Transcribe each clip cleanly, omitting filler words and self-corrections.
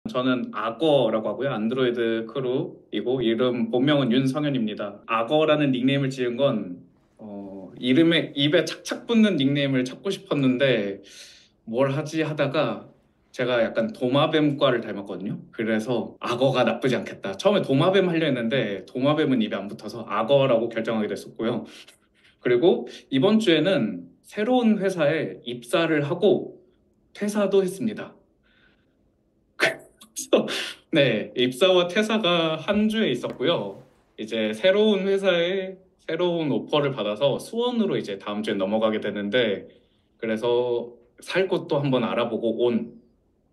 저는 악어라고 하고요. 안드로이드 크루이고 이름 본명은 윤성현입니다. 악어라는 닉네임을 지은 건 이름에 입에 착착 붙는 닉네임을 찾고 싶었는데 뭘 하지 하다가 제가 약간 도마뱀과를 닮았거든요. 그래서 악어가 나쁘지 않겠다. 처음에 도마뱀 하려 했는데 도마뱀은 입에 안 붙어서 악어라고 결정하게 됐었고요. 그리고 이번 주에는 새로운 회사에 입사를 하고 퇴사도 했습니다. 그래서 네, 입사와 퇴사가 한 주에 있었고요. 이제 새로운 회사에 새로운 오퍼를 받아서 수원으로 이제 다음 주에 넘어가게 되는데 그래서 살 곳도 한번 알아보고 온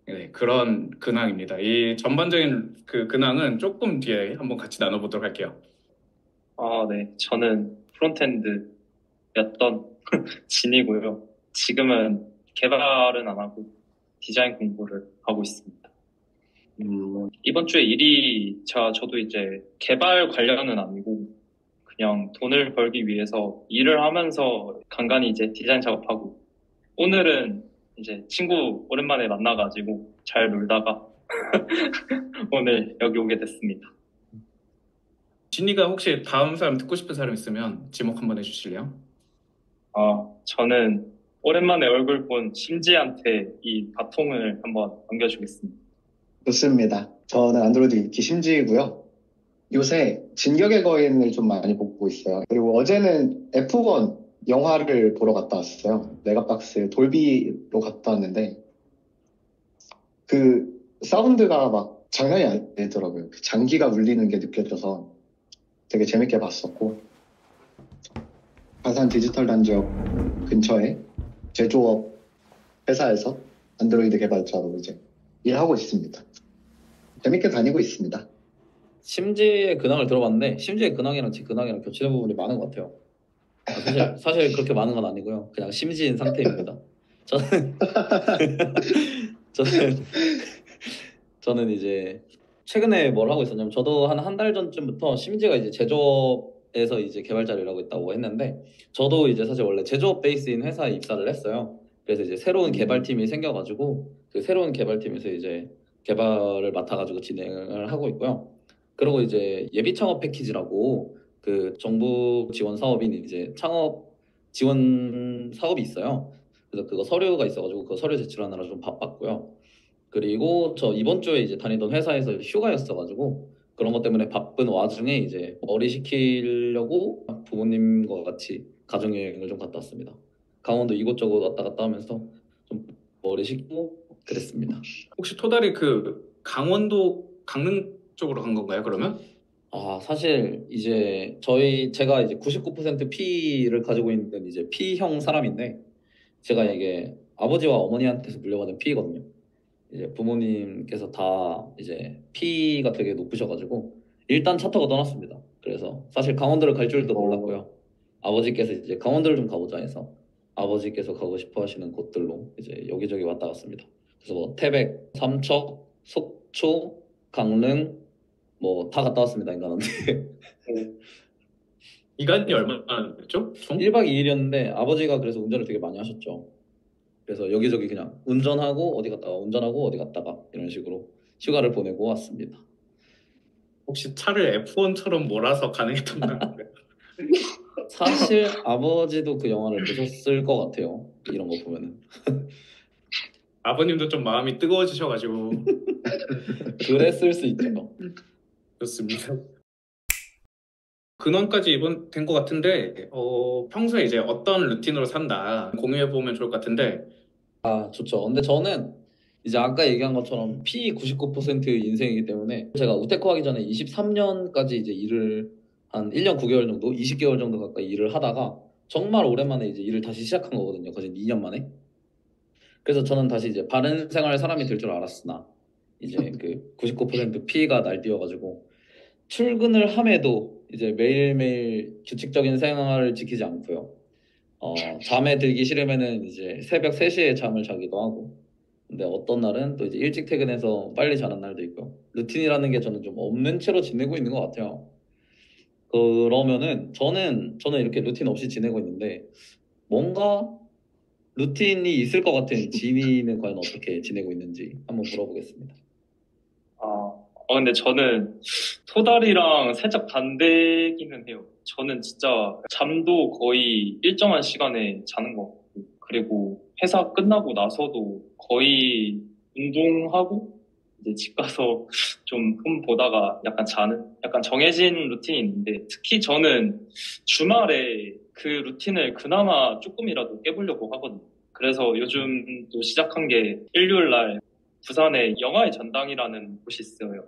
네, 그런 근황입니다. 이 전반적인 그 근황은 조금 뒤에 한번 같이 나눠보도록 할게요. 네. 저는 프론트엔드였던 진이고요. 지금은 개발은 안 하고 디자인 공부를 하고 있습니다. 이번 주에 일이 저도 이제 개발 관련은 아니고 그냥 돈을 벌기 위해서 일을 하면서 간간히 이제 디자인 작업하고 오늘은 이제 친구 오랜만에 만나가지고 잘 놀다가 오늘 여기 오게 됐습니다. 진이가 혹시 다음 사람 듣고 싶은 사람 있으면 지목 한번 해주실래요? 저는 오랜만에 얼굴 본 심지한테 이 바통을 한번 넘겨주겠습니다. 좋습니다. 저는 안드로이드 유키 심지이고요. 요새 진격의 거인을 좀 많이 보고 있어요. 그리고 어제는 F1 영화를 보러 갔다 왔어요. 메가박스 돌비로 갔다 왔는데 그 사운드가 막 장난이 아니더라고요. 그 장기가 울리는 게 느껴져서 되게 재밌게 봤었고 가산 디지털 단지역 근처에 제조업 회사에서 안드로이드 개발자로 이제 일하고 있습니다. 재밌게 다니고 있습니다. 심지의 근황을 들어봤는데 심지의 근황이랑 제 근황이랑 겹치는 부분이 많은 것 같아요. 사실 그렇게 많은 건 아니고요. 그냥 심지인 상태입니다. 저는 저는 저는 이제 최근에 뭘 하고 있었냐면 저도 한 달 전쯤부터 심지가 이제 제조업에서 이제 개발자를 일하고 있다고 했는데 저도 이제 사실 원래 제조업 베이스인 회사에 입사를 했어요. 그래서 이제 새로운 개발팀이 생겨가지고 그 새로운 개발팀에서 이제 개발을 맡아가지고 진행을 하고 있고요. 그리고 이제 예비 창업 패키지라고 그 정부 지원 사업인 이제 창업 지원 사업이 있어요. 그래서 그거 서류가 있어가지고 그 서류 제출하느라 좀 바빴고요. 그리고 저 이번 주에 이제 다니던 회사에서 휴가였어가지고 그런 것 때문에 바쁜 와중에 이제 머리 식히려고 부모님과 같이 가족여행을 좀 갔다 왔습니다. 강원도 이곳저곳 왔다 갔다 하면서 좀 머리 식히고 그랬습니다. 혹시 토달이 그 강원도 강릉 쪽으로 간 건가요, 그러면? 사실 이제 제가 이제 99% P를 가지고 있는 이제 P형 사람인데 제가 이게 아버지와 어머니한테서 물려받은 P거든요. 이제 부모님께서 다 이제 P가 되게 높으셔가지고 일단 차 타고 떠났습니다. 그래서 사실 강원도를 갈 줄도 몰랐고요. 아버지께서 이제 강원도를 좀 가보자 해서 아버지께서 가고 싶어 하시는 곳들로 이제 여기저기 왔다 갔습니다. 그래서 뭐 태백, 삼척, 속초, 강릉 뭐 다 갔다 왔습니다. 인간한테. 기간이 얼마였죠? 총? 1박 2일이었는데 아버지가 그래서 운전을 되게 많이 하셨죠. 그래서 여기저기 그냥 운전하고 어디 갔다가 운전하고 어디 갔다가 이런 식으로 휴가를 보내고 왔습니다. 혹시 차를 F1처럼 몰아서 가능했던 건가요? 사실 아버지도 그 영화를 보셨을 것 같아요. 이런 거 보면은. 아버님도 좀 마음이 뜨거워지셔가지고 그랬을 수 있죠. 좋습니다. 근원까지 이번 된 것 같은데 평소에 이제 어떤 루틴으로 산다 공유해 보면 좋을 것 같은데 좋죠. 근데 저는 이제 아까 얘기한 것처럼 P 99% 인생이기 때문에 제가 우테크 하기 전에 23년까지 이제 일을 한 1년 9개월 정도, 20개월 정도 가까이 일을 하다가 정말 오랜만에 이제 일을 다시 시작한 거거든요. 거진 2년 만에. 그래서 저는 다시 이제 바른 생활 사람이 될 줄 알았으나 이제 그 99% P가 날뛰어가지고 출근을 함에도 이제 매일매일 규칙적인 생활을 지키지 않고요. 잠에 들기 싫으면은 이제 새벽 3시에 잠을 자기도 하고. 근데 어떤 날은 또 이제 일찍 퇴근해서 빨리 자는 날도 있고. 루틴이라는 게 저는 좀 없는 채로 지내고 있는 것 같아요. 그러면은 저는 이렇게 루틴 없이 지내고 있는데 뭔가 루틴이 있을 것 같은 지니는 과연 어떻게 지내고 있는지 한번 물어보겠습니다. 근데 저는 토달이랑 살짝 반대기는 해요. 저는 진짜 잠도 거의 일정한 시간에 자는 것 같고, 그리고 회사 끝나고 나서도 거의 운동하고, 이제 집 가서 좀 폰 보다가 약간 자는, 약간 정해진 루틴이 있는데, 특히 저는 주말에 그 루틴을 그나마 조금이라도 깨보려고 하거든요. 그래서 요즘 또 시작한 게 일요일 날 부산에 영화의 전당이라는 곳이 있어요.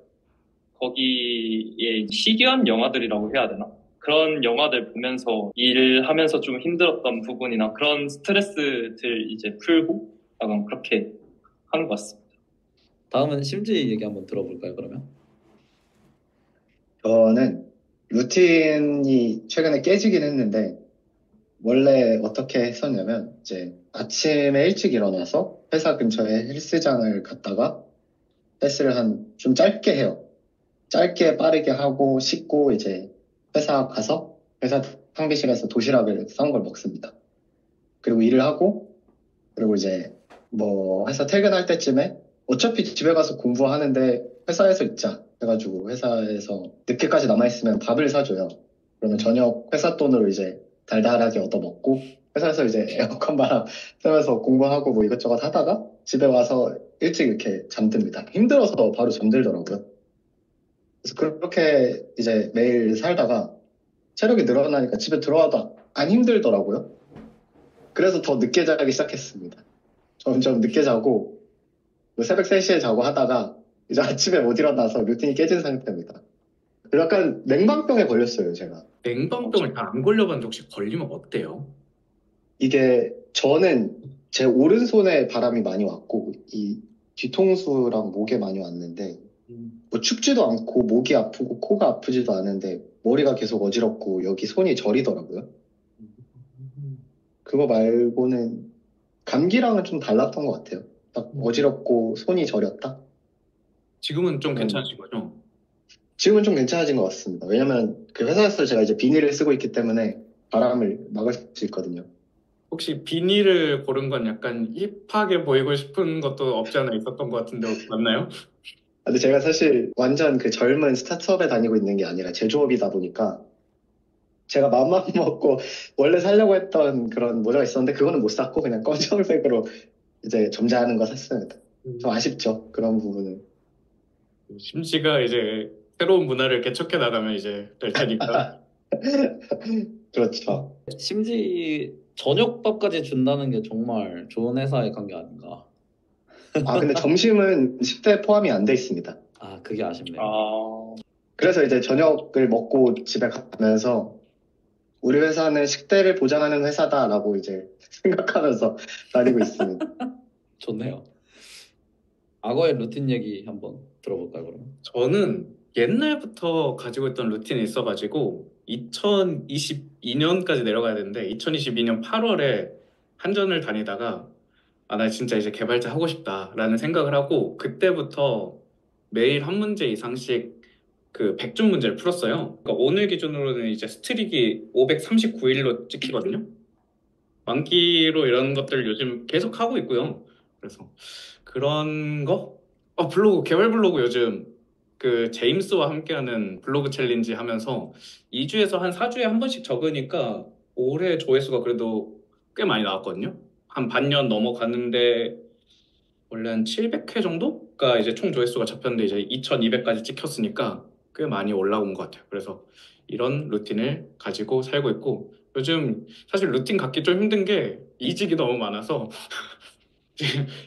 거기에 희귀한 영화들이라고 해야 되나? 그런 영화들 보면서 일하면서 좀 힘들었던 부분이나 그런 스트레스들 이제 풀고 약간 그렇게 하는 것 같습니다. 다음은 심지 얘기 한번 들어볼까요, 그러면? 저는 루틴이 최근에 깨지긴 했는데, 원래 어떻게 했었냐면, 이제 아침에 일찍 일어나서 회사 근처에 헬스장을 갔다가 헬스를 좀 짧게 해요. 짧게 빠르게 하고 씻고 이제 회사 가서 회사 탕비실에서 도시락을 싼 걸 먹습니다. 그리고 일을 하고, 그리고 이제 뭐 회사 퇴근할 때쯤에 어차피 집에 가서 공부하는데 회사에서 있자 해가지고 회사에서 늦게까지 남아있으면 밥을 사줘요. 그러면 저녁 회사 돈으로 이제 달달하게 얻어먹고 회사에서 이제 에어컨 바람 쐬면서 공부하고 뭐 이것저것 하다가 집에 와서 일찍 이렇게 잠듭니다. 힘들어서 바로 잠들더라고요. 그래서 그렇게 이제 매일 살다가 체력이 늘어나니까 집에 들어와도 안 힘들더라고요. 그래서 더 늦게 자기 시작했습니다. 점점 늦게 자고 뭐 새벽 3시에 자고 하다가 이제 아침에 못 일어나서 루틴이 깨진 상태입니다. 약간 냉방병에 걸렸어요, 제가. 냉방병을 잘 안 걸려봤는데 혹시 걸리면 어때요? 이게 저는 제 오른손에 바람이 많이 왔고 이 뒤통수랑 목에 많이 왔는데 뭐 춥지도 않고 목이 아프고 코가 아프지도 않은데 머리가 계속 어지럽고 여기 손이 저리더라고요. 그거 말고는 감기랑은 좀 달랐던 것 같아요. 딱 어지럽고 손이 저렸다? 지금은 좀 괜찮으신 거죠? 지금은 좀 괜찮아진 것 같습니다. 왜냐면 그 회사에서 제가 이제 비닐을 쓰고 있기 때문에 바람을 막을 수 있거든요. 혹시 비닐을 고른 건 약간 힙하게 보이고 싶은 것도 없지 않아 있었던 것 같은데 맞나요? 근데 제가 사실 완전 그 젊은 스타트업에 다니고 있는 게 아니라 제조업이다 보니까 제가 마음만 먹고 원래 살려고 했던 그런 모자가 있었는데 그거는 못 샀고 그냥 검정색으로 이제 점잖은 거 샀습니다. 좀 아쉽죠. 그런 부분은. 심지가 이제 새로운 문화를 개척해 나가면 이제 될 테니까. 그렇죠. 심지 저녁밥까지 준다는 게 정말 좋은 회사에 간 게 아닌가. 근데 점심은 10대 포함이 안 돼 있습니다. 아, 그게 아쉽네요. 그래서 이제 저녁을 먹고 집에 가면서 우리 회사는 식대를 보장하는 회사다라고 이제 생각하면서 다니고 있습니다. 좋네요. 악어의 루틴 얘기 한번 들어볼까요, 그러면? 저는 옛날부터 가지고 있던 루틴이 있어가지고 2022년까지 내려가야 되는데 2022년 8월에 한전을 다니다가 나 진짜 이제 개발자 하고 싶다라는 생각을 하고 그때부터 매일 한 문제 이상씩 그 100점 문제를 풀었어요. 그러니까 오늘 기준으로는 이제 스트릭이 539일로 찍히거든요. 만기로 이런 것들 요즘 계속 하고 있고요. 그래서 그런 거? 블로그, 개발 블로그 요즘 그 제임스와 함께하는 블로그 챌린지 하면서 2주에서 한 4주에 한 번씩 적으니까 올해 조회수가 그래도 꽤 많이 나왔거든요. 한 반년 넘어가는데 원래 한 700회 정도가 이제 총 조회수가 잡혔는데 이제 2200까지 찍혔으니까 꽤 많이 올라온 것 같아요. 그래서 이런 루틴을 가지고 살고 있고 요즘 사실 루틴 갖기 좀 힘든 게 이직이 너무 많아서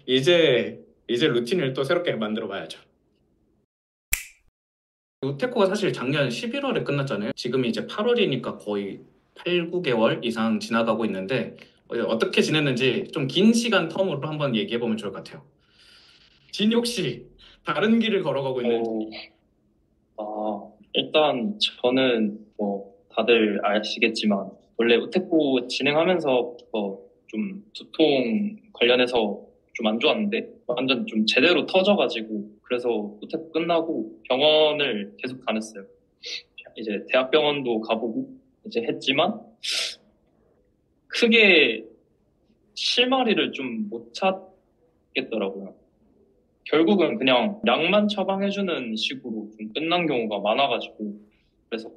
이제 루틴을 또 새롭게 만들어 봐야죠. 우테코가 사실 작년 11월에 끝났잖아요. 지금이 이제 8월이니까 거의 8, 9개월 이상 지나가고 있는데 어떻게 지냈는지 좀 긴 시간 텀으로 한번 얘기해 보면 좋을 것 같아요. 진이 혹시 다른 길을 걸어가고 있는지. 일단 저는 뭐 다들 아시겠지만 원래 우테코 진행하면서부터 좀 두통 관련해서 좀 안 좋았는데 완전 좀 제대로 터져가지고 그래서 우테코 끝나고 병원을 계속 다녔어요. 이제 대학병원도 가보고 이제 했지만 크게 실마리를 좀 못 찾겠더라고요. 결국은 그냥 약만 처방해주는 식으로 좀 끝난 경우가 많아가지고 그래서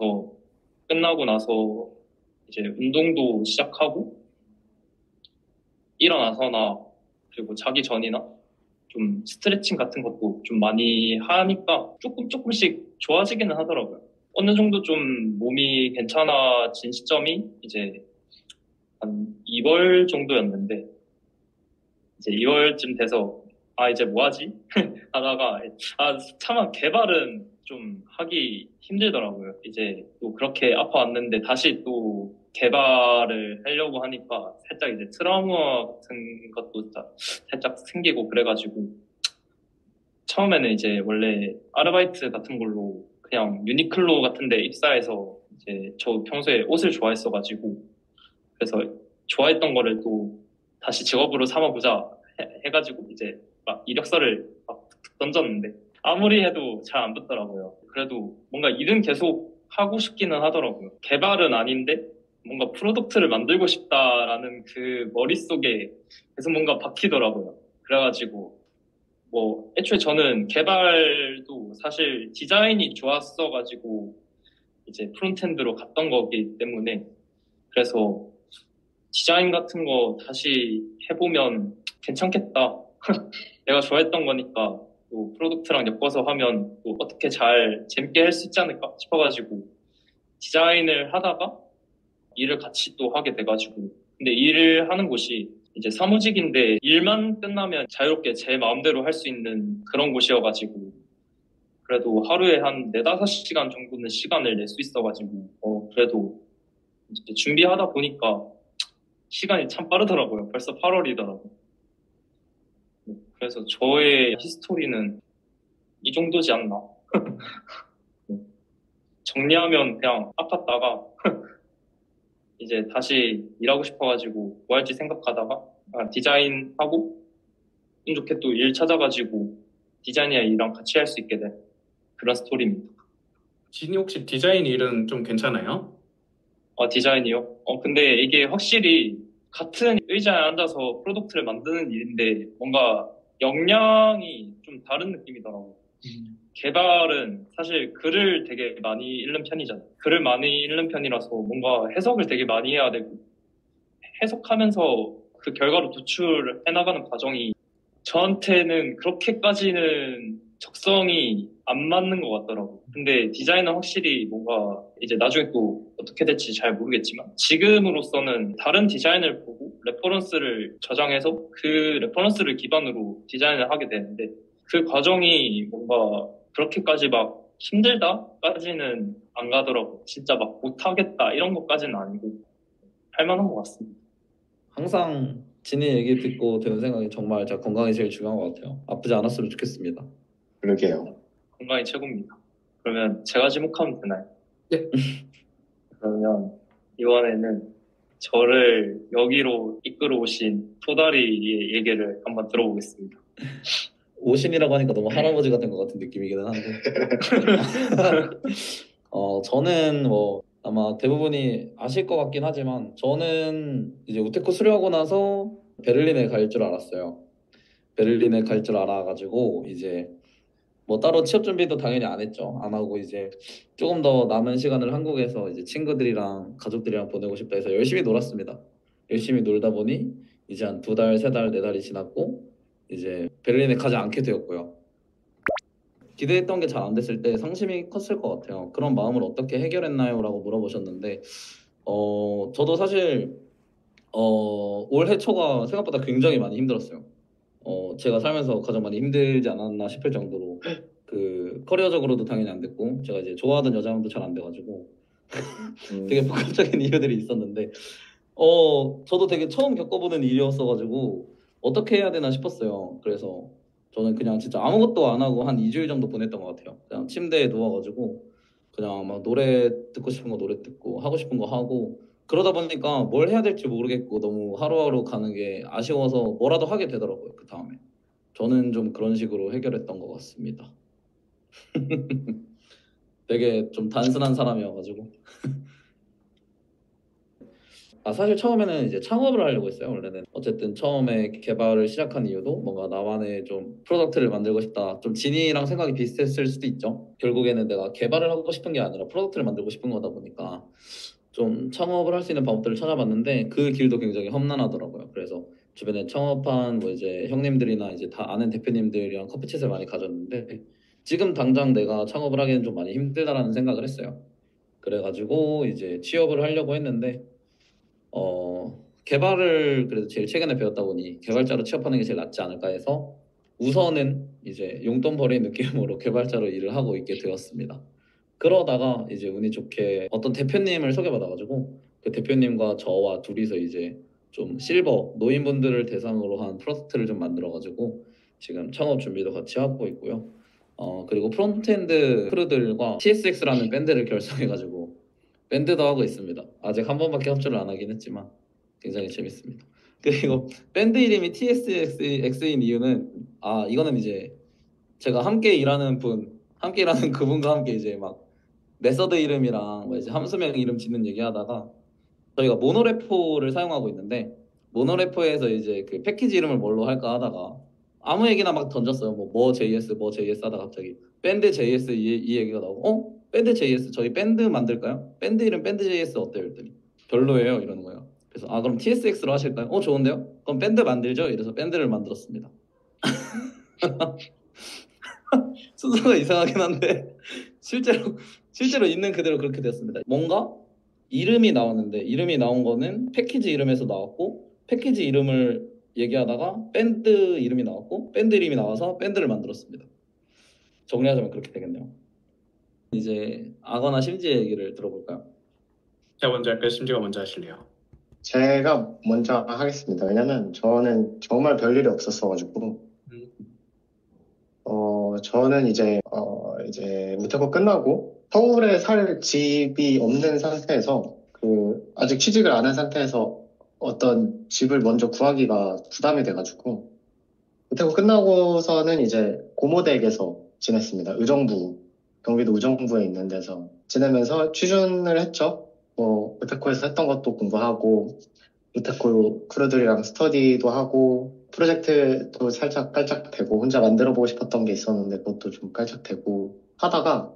끝나고 나서 이제 운동도 시작하고 일어나서나 그리고 자기 전이나 좀 스트레칭 같은 것도 좀 많이 하니까 조금씩 좋아지기는 하더라고요. 어느 정도 좀 몸이 괜찮아진 시점이 이제 한 2월 정도였는데 이제 2월쯤 돼서 이제 뭐 하지? 하다가 차마 개발은 좀 하기 힘들더라고요. 이제 또 그렇게 아파왔는데 다시 또 개발을 하려고 하니까 살짝 이제 트라우마 같은 것도 살짝 생기고 그래가지고 처음에는 이제 원래 아르바이트 같은 걸로 그냥 유니클로 같은 데 입사해서 이제 저 평소에 옷을 좋아했어가지고 그래서 좋아했던 거를 또 다시 직업으로 삼아보자 해가지고 이제 막 이력서를 막 던졌는데 아무리 해도 잘 안 붙더라고요. 그래도 뭔가 일은 계속 하고 싶기는 하더라고요. 개발은 아닌데 뭔가 프로덕트를 만들고 싶다라는 그 머릿속에 계속 뭔가 박히더라고요. 그래가지고 뭐 애초에 저는 개발도 사실 디자인이 좋았어가지고 이제 프론트엔드로 갔던 거기 때문에 그래서 디자인 같은 거 다시 해보면 괜찮겠다. 내가 좋아했던 거니까 또 프로덕트랑 엮어서 하면 또 어떻게 잘 재밌게 할 수 있지 않을까 싶어가지고 디자인을 하다가 일을 같이 또 하게 돼가지고 근데 일을 하는 곳이 이제 사무직인데 일만 끝나면 자유롭게 제 마음대로 할 수 있는 그런 곳이어가지고 그래도 하루에 한 4~5시간 정도는 시간을 낼 수 있어가지고 그래도 이제 준비하다 보니까 시간이 참 빠르더라고요. 벌써 8월이더라고요. 그래서 저의 히스토리는 이 정도지 않나. 정리하면 그냥 아팠다가 이제 다시 일하고 싶어가지고 뭐 할지 생각하다가 디자인하고 운 좋게 또 일 찾아가지고 디자인이랑 일랑 같이 할 수 있게 된 그런 스토리입니다. 진이 혹시 디자인 일은 좀 괜찮아요? 디자인이요? 근데 이게 확실히 같은 의자에 앉아서 프로덕트를 만드는 일인데 뭔가 역량이 좀 다른 느낌이더라고요. 개발은 사실 글을 되게 많이 읽는 편이잖아요. 글을 많이 읽는 편이라서 뭔가 해석을 되게 많이 해야 되고 해석하면서 그 결과로 도출해 나가는 과정이 저한테는 그렇게까지는 적성이 안 맞는 것 같더라고요. 근데 디자인은 확실히 뭔가 이제 나중에 또 어떻게 될지 잘 모르겠지만 지금으로서는 다른 디자인을 보고 레퍼런스를 저장해서 그 레퍼런스를 기반으로 디자인을 하게 되는데 그 과정이 뭔가 그렇게까지 막 힘들다까지는 안 가더라고요. 진짜 막 못하겠다 이런 것까지는 아니고 할만한 것 같습니다. 항상 진이 얘기 듣고 드는 생각이 정말 제가 건강이 제일 중요한 것 같아요. 아프지 않았으면 좋겠습니다. 그러게요. 건강이 최고입니다. 그러면 제가 지목하면 되나요? 네. 그러면 이번에는 저를 여기로 이끌어 오신 토다리의 얘기를 한번 들어보겠습니다. 오신이라고 하니까 너무 할아버지 같은 것 같은 느낌이기는 한데 저는 뭐 아마 대부분이 아실 것 같긴 하지만 저는 이제 우테크 수료하고 나서 베를린에 갈 줄 알았어요. 베를린에 갈 줄 알아가지고 이제 뭐 따로 취업 준비도 당연히 안 했죠. 안 하고 이제 조금 더 남은 시간을 한국에서 이제 친구들이랑 가족들이랑 보내고 싶다 해서 열심히 놀았습니다. 열심히 놀다 보니 이제 한 2달, 3달, 4달이 지났고 이제 베를린에 가지 않게 되었고요. 기대했던 게 잘 안 됐을 때 상심이 컸을 것 같아요. 그런 마음을 어떻게 해결했나요? 라고 물어보셨는데 저도 사실 올해 초가 생각보다 굉장히 많이 힘들었어요. 제가 살면서 가장 많이 힘들지 않았나 싶을 정도로 그 커리어적으로도 당연히 안 됐고 제가 이제 좋아하던 여자분도 잘 안 돼가지고 되게 복합적인 이유들이 있었는데 저도 되게 처음 겪어보는 일이었어가지고 어떻게 해야 되나 싶었어요. 그래서 저는 그냥 진짜 아무것도 안 하고 한 2주일 정도 보냈던 것 같아요. 그냥 침대에 누워가지고 그냥 막 노래 듣고 싶은 거 노래 듣고 하고 싶은 거 하고 그러다 보니까 뭘 해야 될지 모르겠고 너무 하루하루 가는 게 아쉬워서 뭐라도 하게 되더라고요. 그 다음에 저는 좀 그런 식으로 해결했던 것 같습니다. 되게 좀 단순한 사람이어가지고 사실 처음에는 이제 창업을 하려고 했어요. 원래는 어쨌든 처음에 개발을 시작한 이유도 뭔가 나만의 좀 프로덕트를 만들고 싶다. 좀 진이랑 생각이 비슷했을 수도 있죠. 결국에는 내가 개발을 하고 싶은 게 아니라 프로덕트를 만들고 싶은 거다 보니까 좀 창업을 할 수 있는 방법들을 찾아봤는데 그 길도 굉장히 험난하더라고요. 그래서 주변에 창업한 뭐 이제 형님들이나 이제 다 아는 대표님들이랑 커피챗을 많이 가졌는데 지금 당장 내가 창업을 하기는 좀 많이 힘들다라는 생각을 했어요. 그래가지고 이제 취업을 하려고 했는데 개발을 그래도 제일 최근에 배웠다 보니 개발자로 취업하는 게 제일 낫지 않을까 해서 우선은 이제 용돈벌이 느낌으로 개발자로 일을 하고 있게 되었습니다. 그러다가 이제 운이 좋게 어떤 대표님을 소개받아가지고 그 대표님과 저와 둘이서 이제 좀 실버 노인분들을 대상으로 한 프로젝트를 좀 만들어가지고 지금 창업 준비도 같이 하고 있고요. 그리고 프론트엔드 크루들과 TSX라는 밴드를 결성해가지고 밴드도 하고 있습니다. 아직 한 번밖에 합주를 안 하긴 했지만 굉장히 재밌습니다. 그리고 밴드 이름이 TSX인 이유는 이거는 이제 제가 함께 일하는 그분과 함께 이제 막 메서드 이름이랑 뭐 이제 함수명 이름 짓는 얘기하다가 저희가 모노레포를 사용하고 있는데 모노레포에서 이제 그 패키지 이름을 뭘로 할까 하다가 아무 얘기나 막 던졌어요. 뭐 JS 하다가 갑자기 밴드 JS 이 얘기가 나오고 밴드 JS 저희 밴드 만들까요? 밴드 이름 밴드 JS 어때요? 이랬더니 별로예요 이러는 거예요. 그래서 그럼 TSX로 하실까요? 좋은데요? 그럼 밴드 만들죠? 이래서 밴드를 만들었습니다. 순서가 이상하긴 한데 실제로 있는 그대로 그렇게 됐습니다. 뭔가 이름이 나왔는데 이름이 나온 거는 패키지 이름에서 나왔고 패키지 이름을 얘기하다가 밴드 이름이 나왔고 밴드 이름이 나와서 밴드를 만들었습니다. 정리하자면 그렇게 되겠네요. 이제 악어나 심지의 얘기를 들어볼까요? 제가 먼저 할까요? 심지가 먼저 하실래요? 제가 먼저 하겠습니다. 왜냐면 저는 정말 별일이 없었어가지고, 저는 이제 우체국 끝나고 서울에 살 집이 없는 상태에서 아직 취직을 안 한 상태에서 어떤 집을 먼저 구하기가 부담이 돼가지고 우체국 끝나고서는 이제 고모댁에서 지냈습니다. 경기도 의정부에 있는 데서 지내면서 취준을 했죠. 우테코에서 했던 것도 공부하고 우테코 크루들이랑 스터디도 하고 프로젝트도 살짝 깔짝대고 혼자 만들어보고 싶었던 게 있었는데 그것도 좀 깔짝대고 하다가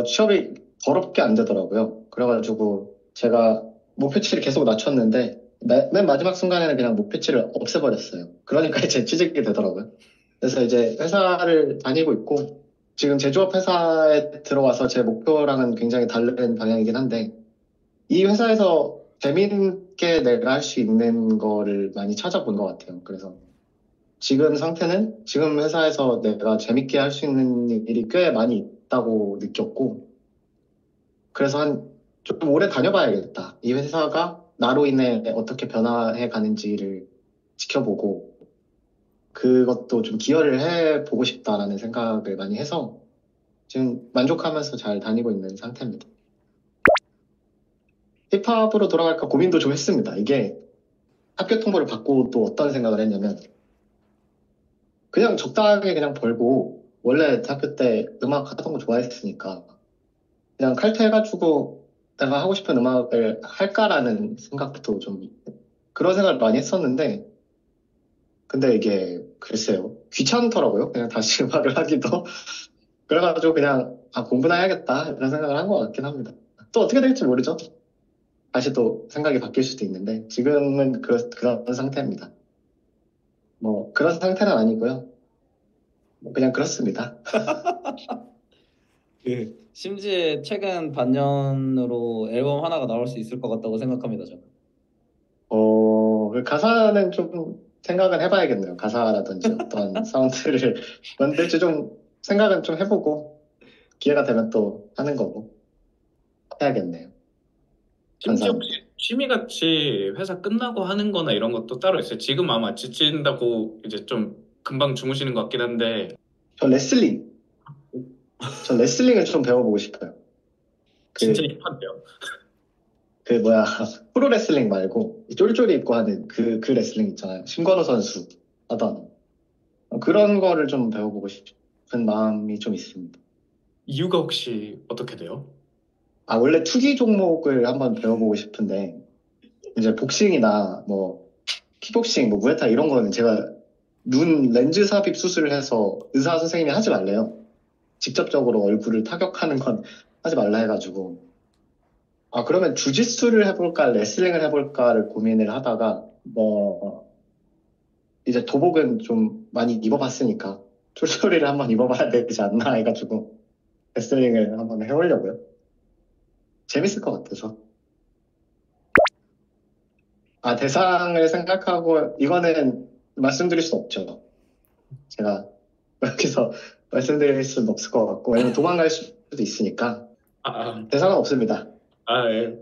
취업이 더럽게 안 되더라고요. 그래가지고 제가 목표치를 계속 낮췄는데 맨 마지막 순간에는 그냥 목표치를 없애버렸어요. 그러니까 이제 취직이 되더라고요. 그래서 이제 회사를 다니고 있고 지금 제조업 회사에 들어와서 제 목표랑은 굉장히 다른 방향이긴 한데 이 회사에서 재밌게 내가 할 수 있는 거를 많이 찾아본 것 같아요. 그래서 지금 회사에서 내가 재밌게 할 수 있는 일이 꽤 많이 있다고 느꼈고 그래서 좀 오래 다녀봐야겠다. 이 회사가 나로 인해 어떻게 변화해 가는지를 지켜보고 그것도 좀 기여를 해보고 싶다라는 생각을 많이 해서 지금 만족하면서 잘 다니고 있는 상태입니다. 힙합으로 돌아갈까 고민도 좀 했습니다. 이게 학교 통보를 받고 또 어떤 생각을 했냐면 그냥 적당하게 그냥 벌고 원래 대학교 때 음악 하던 거 좋아했으니까 그냥 칼퇴해가지고 내가 하고 싶은 음악을 할까라는 생각도 좀 그런 생각을 많이 했었는데 근데 이게 글쎄요 귀찮더라고요. 그냥 다시 음악을 하기도 그래가지고 그냥 공부나 해야겠다 이런 생각을 한 것 같긴 합니다. 또 어떻게 될지 모르죠. 다시 또 생각이 바뀔 수도 있는데 지금은 그런 상태입니다. 뭐 그런 상태는 아니고요. 그냥 그렇습니다. 심지에 최근 반년으로 앨범 하나가 나올 수 있을 것 같다고 생각합니다. 저는. 그 가사는 좀 생각은 해봐야겠네요. 가사라든지 어떤 사운드를 만들지 좀 생각은 좀 해보고 기회가 되면 또 하는 거고 해야겠네요. 심지 감사합니다. 혹시 취미같이 회사 끝나고 하는 거나 이런 것도 따로 있어요? 지금 아마 지친다고 이제 좀 금방 주무시는 것 같긴 한데 전 레슬링을 좀 배워보고 싶어요. 진짜 힙한데요. 프로레슬링 말고 쫄쫄이 입고 하는 그 레슬링 있잖아요. 심건우 선수 하던 그런 거를 좀 배워보고 싶은 마음이 좀 있습니다. 이유가 혹시 어떻게 돼요? 원래 투기 종목을 한번 배워보고 싶은데, 이제 복싱이나 뭐, 킥복싱, 뭐, 무에타이 이런 거는 제가 눈 렌즈 삽입 수술을 해서 의사 선생님이 하지 말래요. 직접적으로 얼굴을 타격하는 건 하지 말라 해가지고. 그러면 주짓수를 해볼까, 레슬링을 해볼까를 고민을 하다가, 이제 도복은 좀 많이 입어봤으니까, 툴소리를 한번 입어봐야 되지 않나 해가지고, 레슬링을 한번 해보려고요. 재밌을 것 같아서. 대상을 생각하고, 이거는 말씀드릴 수 없죠. 제가 여기서 말씀드릴 수는 없을 것 같고, 왜냐면 도망갈 수도 있으니까, 대상은 없습니다. 예.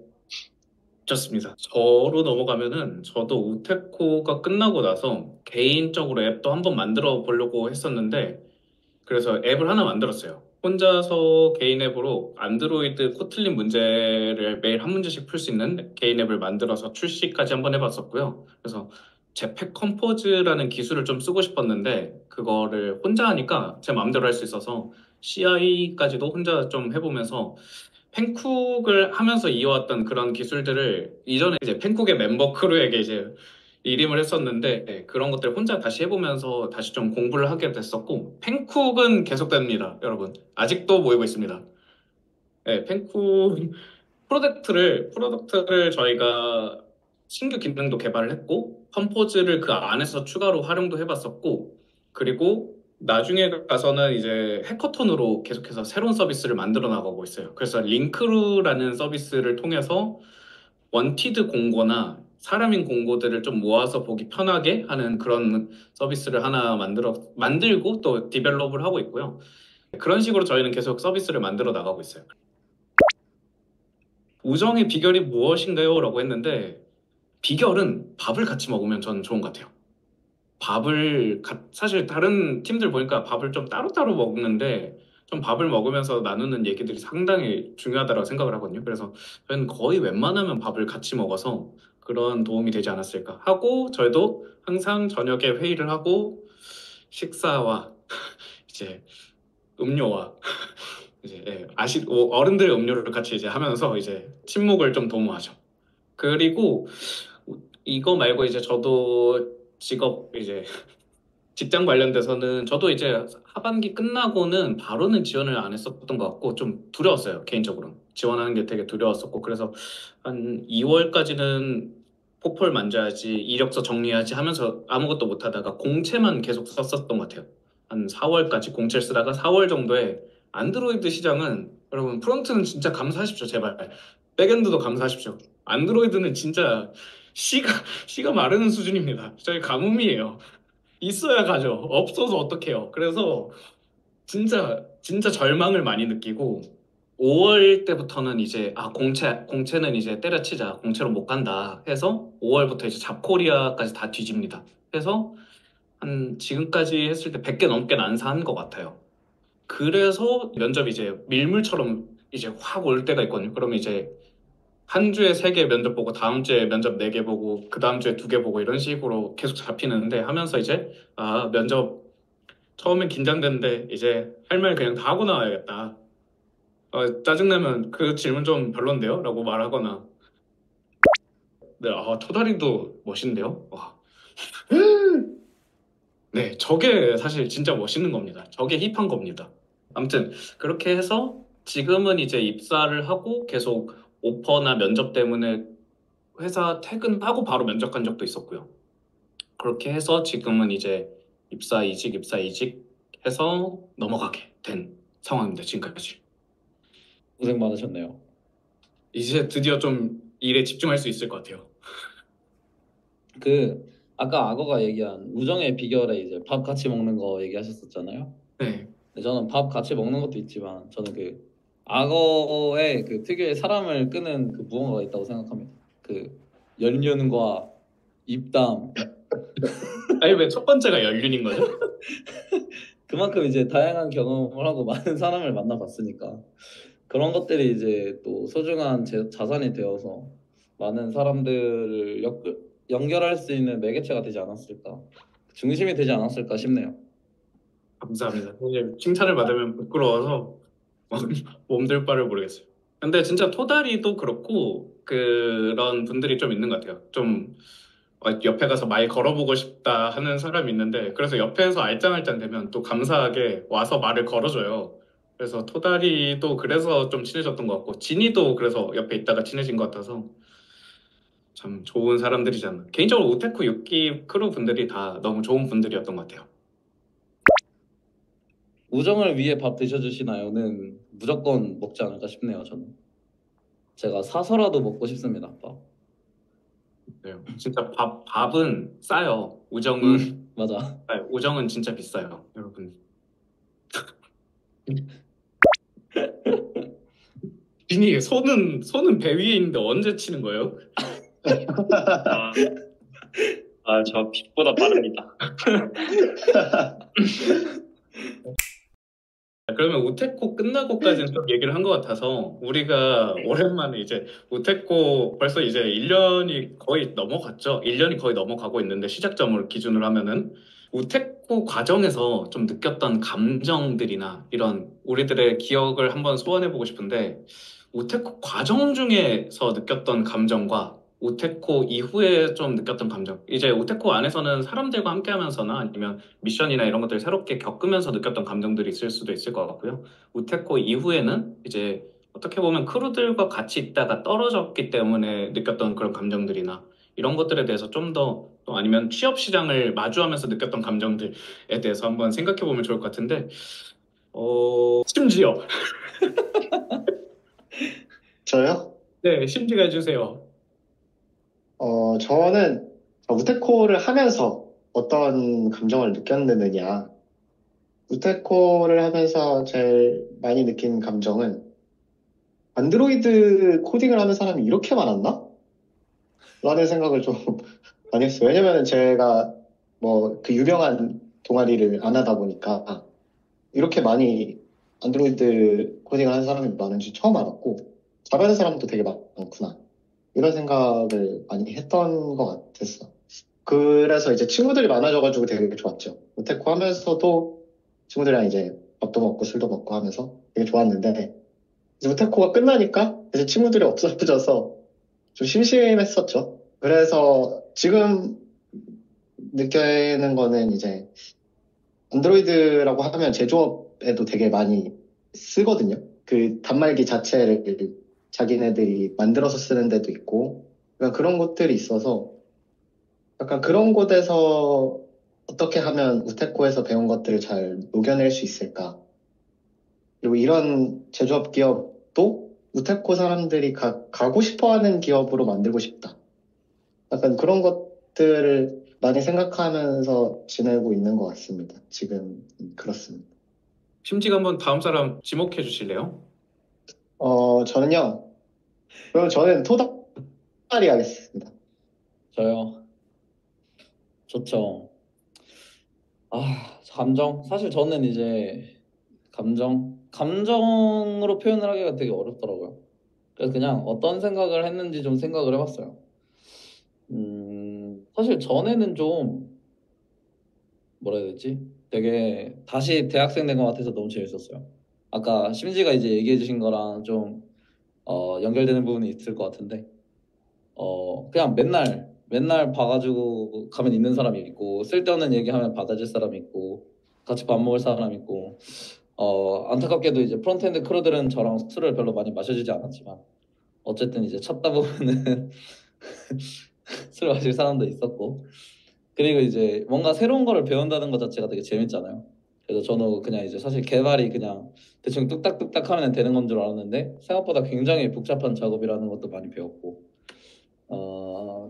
좋습니다. 저로 넘어가면은 저도 우테코가 끝나고 나서 개인적으로 앱도 한번 만들어 보려고 했었는데 그래서 앱을 하나 만들었어요. 혼자서 개인 앱으로 안드로이드 코틀린 문제를 매일 한 문제씩 풀 수 있는 개인 앱을 만들어서 출시까지 한번 해봤었고요. 그래서 제팩 컴포즈라는 기술을 좀 쓰고 싶었는데 그거를 혼자 하니까 제 마음대로 할 수 있어서 CI까지도 혼자 좀 해보면서 펜쿡을 하면서 이어왔던 그런 기술들을 이전에 이제 펜쿡의 멤버 크루에게 이제 일임을 했었는데 그런 것들 혼자 다시 해보면서 다시 좀 공부를 하게 됐었고 펜쿡은 계속됩니다, 여러분. 아직도 모이고 있습니다. 네, 펜쿡 프로덕트를 저희가 신규 기능도 개발을 했고 컴포즈를 그 안에서 추가로 활용도 해봤었고 그리고 나중에 가서는 이제 해커톤으로 계속해서 새로운 서비스를 만들어 나가고 있어요. 그래서 링크루라는 서비스를 통해서 원티드 공고나 사람인 공고들을 좀 모아서 보기 편하게 하는 그런 서비스를 하나 만들고 또 디벨롭을 하고 있고요. 그런 식으로 저희는 계속 서비스를 만들어 나가고 있어요. 우정의 비결이 무엇인가요? 라고 했는데 비결은 밥을 같이 먹으면 저는 좋은 것 같아요. 사실 다른 팀들 보니까 밥을 좀 따로따로 먹는데 좀 밥을 먹으면서 나누는 얘기들이 상당히 중요하다고 생각을 하거든요. 그래서 저희는 거의 웬만하면 밥을 같이 먹어서 그런 도움이 되지 않았을까 하고 저희도 항상 저녁에 회의를 하고 식사와 이제 음료와 이제 어른들의 음료를 같이 이제 하면서 이제 친목을 좀 도모하죠. 그리고 이거 말고 이제 저도 직장 관련돼서는 저도 이제 하반기 끝나고는 바로는 지원을 안 했었던 것 같고 좀 두려웠어요, 개인적으로. 지원하는 게 되게 두려웠었고 그래서 한 2월까지는 포폴 만져야지, 이력서 정리해야지 하면서 아무것도 못 하다가 공채만 계속 썼었던 것 같아요. 한 4월까지 공채를 쓰다가 4월 정도에 안드로이드 시장은 여러분 프론트는 진짜 감사하십시오, 제발. 백엔드도 감사하십시오. 안드로이드는 진짜 씨가 씨가 마르는 수준입니다. 저희 가뭄이에요. 있어야 가죠. 없어서 어떡해요. 그래서 진짜 절망을 많이 느끼고 5월 때부터는 이제 공채는 이제 때려치자. 공채로 못 간다 해서 5월부터 이제 잡코리아까지 다 뒤집니다. 해서 한 지금까지 했을 때 100개 넘게 난사한 것 같아요. 그래서 면접이 이제 밀물처럼 이제 확 올 때가 있거든요. 그러면 이제 한 주에 3개 면접 보고 다음 주에 면접 4개 보고 그 다음 주에 2개 보고 이런 식으로 계속 잡히는데 하면서 이제 면접 처음엔 긴장되는데 이제 할 말 그냥 다 하고 나와야겠다. 짜증나면 그 질문 좀 별론데요? 라고 말하거나 네, 토다리도 멋있는데요? 와. 네, 저게 사실 진짜 멋있는 겁니다. 저게 힙한 겁니다. 아무튼 그렇게 해서 지금은 이제 입사를 하고 계속 오퍼나 면접 때문에 회사 퇴근하고 바로 면접한 적도 있었고요. 그렇게 해서 지금은 이제 입사 이직 해서 넘어가게 된 상황입니다. 지금까지. 고생 많으셨네요. 이제 드디어 좀 일에 집중할 수 있을 것 같아요. 아까 악어가 얘기한 우정의 비결에 이제 밥 같이 먹는 거 얘기하셨었잖아요. 네. 근데 저는 밥 같이 먹는 것도 있지만 저는 악어의 특유의 사람을 끄는 무언가가 있다고 생각합니다. 연륜과 입담. 아니 왜 첫 번째가 연륜인 거죠? 그만큼 이제 다양한 경험을 하고 많은 사람을 만나봤으니까 그런 것들이 이제 또 소중한 자산이 되어서 많은 사람들을 연결할 수 있는 매개체가 되지 않았을까, 중심이 되지 않았을까 싶네요. 감사합니다. 사실 칭찬을 받으면 부끄러워서 몸둘 바를 모르겠어요. 근데 진짜 토다리도 그렇고 그런 분들이 좀 있는 것 같아요. 좀 옆에 가서 말 걸어보고 싶다 하는 사람이 있는데 그래서 옆에서 알짱알짱 되면 또 감사하게 와서 말을 걸어줘요. 그래서 토다리도 그래서 좀 친해졌던 것 같고 진이도 그래서 옆에 있다가 친해진 것 같아서 참 좋은 사람들이잖아. 개인적으로 우테쿠 6기 크루 분들이 다 너무 좋은 분들이었던 것 같아요. 우정을 위해 밥 드셔주시나요는 무조건 먹지 않을까 싶네요. 저는 제가 사서라도 먹고 싶습니다. 밥. 네, 진짜 밥은 싸요. 우정은 맞아. 우정은 진짜 비싸요, 여러분. 진이 손은 배 위에 있는데 언제 치는 거예요? 아, 저 빛보다 빠릅니다. 그러면 우테코 끝나고까지는 좀 얘기를 한 것 같아서 우리가 오랜만에 이제 우테코 벌써 이제 1년이 거의 넘어갔죠. 1년이 거의 넘어가고 있는데 시작점을 기준으로 하면은 우테코 과정에서 좀 느꼈던 감정들이나 이런 우리들의 기억을 한번 소환해보고 싶은데 우테코 과정 중에서 느꼈던 감정과 우테코 이후에 좀 느꼈던 감정. 이제 우테코 안에서는 사람들과 함께 하면서나 아니면 미션이나 이런 것들을 새롭게 겪으면서 느꼈던 감정들이 있을 수도 있을 것 같고요. 우테코 이후에는 이제 어떻게 보면 크루들과 같이 있다가 떨어졌기 때문에 느꼈던 그런 감정들이나 이런 것들에 대해서 좀 더 또 아니면 취업 시장을 마주하면서 느꼈던 감정들에 대해서 한번 생각해 보면 좋을 것 같은데 심지어 저요? 네 심지가 해주세요. 저는 우테코를 하면서 어떤 감정을 느꼈느냐. 우테코를 하면서 제일 많이 느낀 감정은 안드로이드 코딩을 하는 사람이 이렇게 많았나? 라는 생각을 좀 많이 했어요. 왜냐면 제가 뭐 그 유명한 동아리를 안 하다 보니까 이렇게 많이 안드로이드 코딩을 하는 사람이 많은지 처음 알았고 잘하는 사람도 되게 많구나. 이런 생각을 많이 했던 것 같았어. 그래서 이제 친구들이 많아져가지고 되게 좋았죠. 우테코 하면서도 친구들이랑 이제 밥도 먹고 술도 먹고 하면서 되게 좋았는데 이제 우테코가 끝나니까 이제 친구들이 없어져서 좀 심심했었죠. 그래서 지금 느끼는 거는 이제 안드로이드라고 하면 제조업에도 되게 많이 쓰거든요. 그 단말기 자체를 자기네들이 만들어서 쓰는 데도 있고, 그러니까 그런 것들이 있어서 약간 그런 곳에서 어떻게 하면 우테코에서 배운 것들을 잘 녹여낼 수 있을까? 그리고 이런 제조업 기업도 우테코 사람들이 가고 싶어 하는 기업으로 만들고 싶다. 약간 그런 것들을 많이 생각하면서 지내고 있는 것 같습니다. 지금 그렇습니다. 심지가 한번 다음 사람 지목해 주실래요? 저는요. 그럼 저는 토다리 하겠습니다. 저요. 좋죠. 감정. 사실 저는 이제 감정으로 표현을 하기가 되게 어렵더라고요. 그래서 그냥 어떤 생각을 했는지 좀 생각을 해봤어요. 사실 전에는 좀 뭐라 해야 되지? 되게 다시 대학생 된 것 같아서 너무 재밌었어요. 아까 심지가 이제 얘기해 주신 거랑 좀 연결되는 부분이 있을 것 같은데 그냥 맨날 봐가지고 가면 있는 사람이 있고 쓸데없는 얘기하면 받아줄 사람이 있고 같이 밥 먹을 사람이 있고 안타깝게도 이제 프론트엔드 크루들은 저랑 술을 별로 많이 마셔주지 않았지만 어쨌든 이제 찾다 보면은 술 마실 사람도 있었고 그리고 이제 뭔가 새로운 거를 배운다는 것 자체가 되게 재밌잖아요. 그래서 저는 그냥 이제 사실 개발이 그냥 대충 뚝딱뚝딱 하면 되는 건 줄 알았는데 생각보다 굉장히 복잡한 작업이라는 것도 많이 배웠고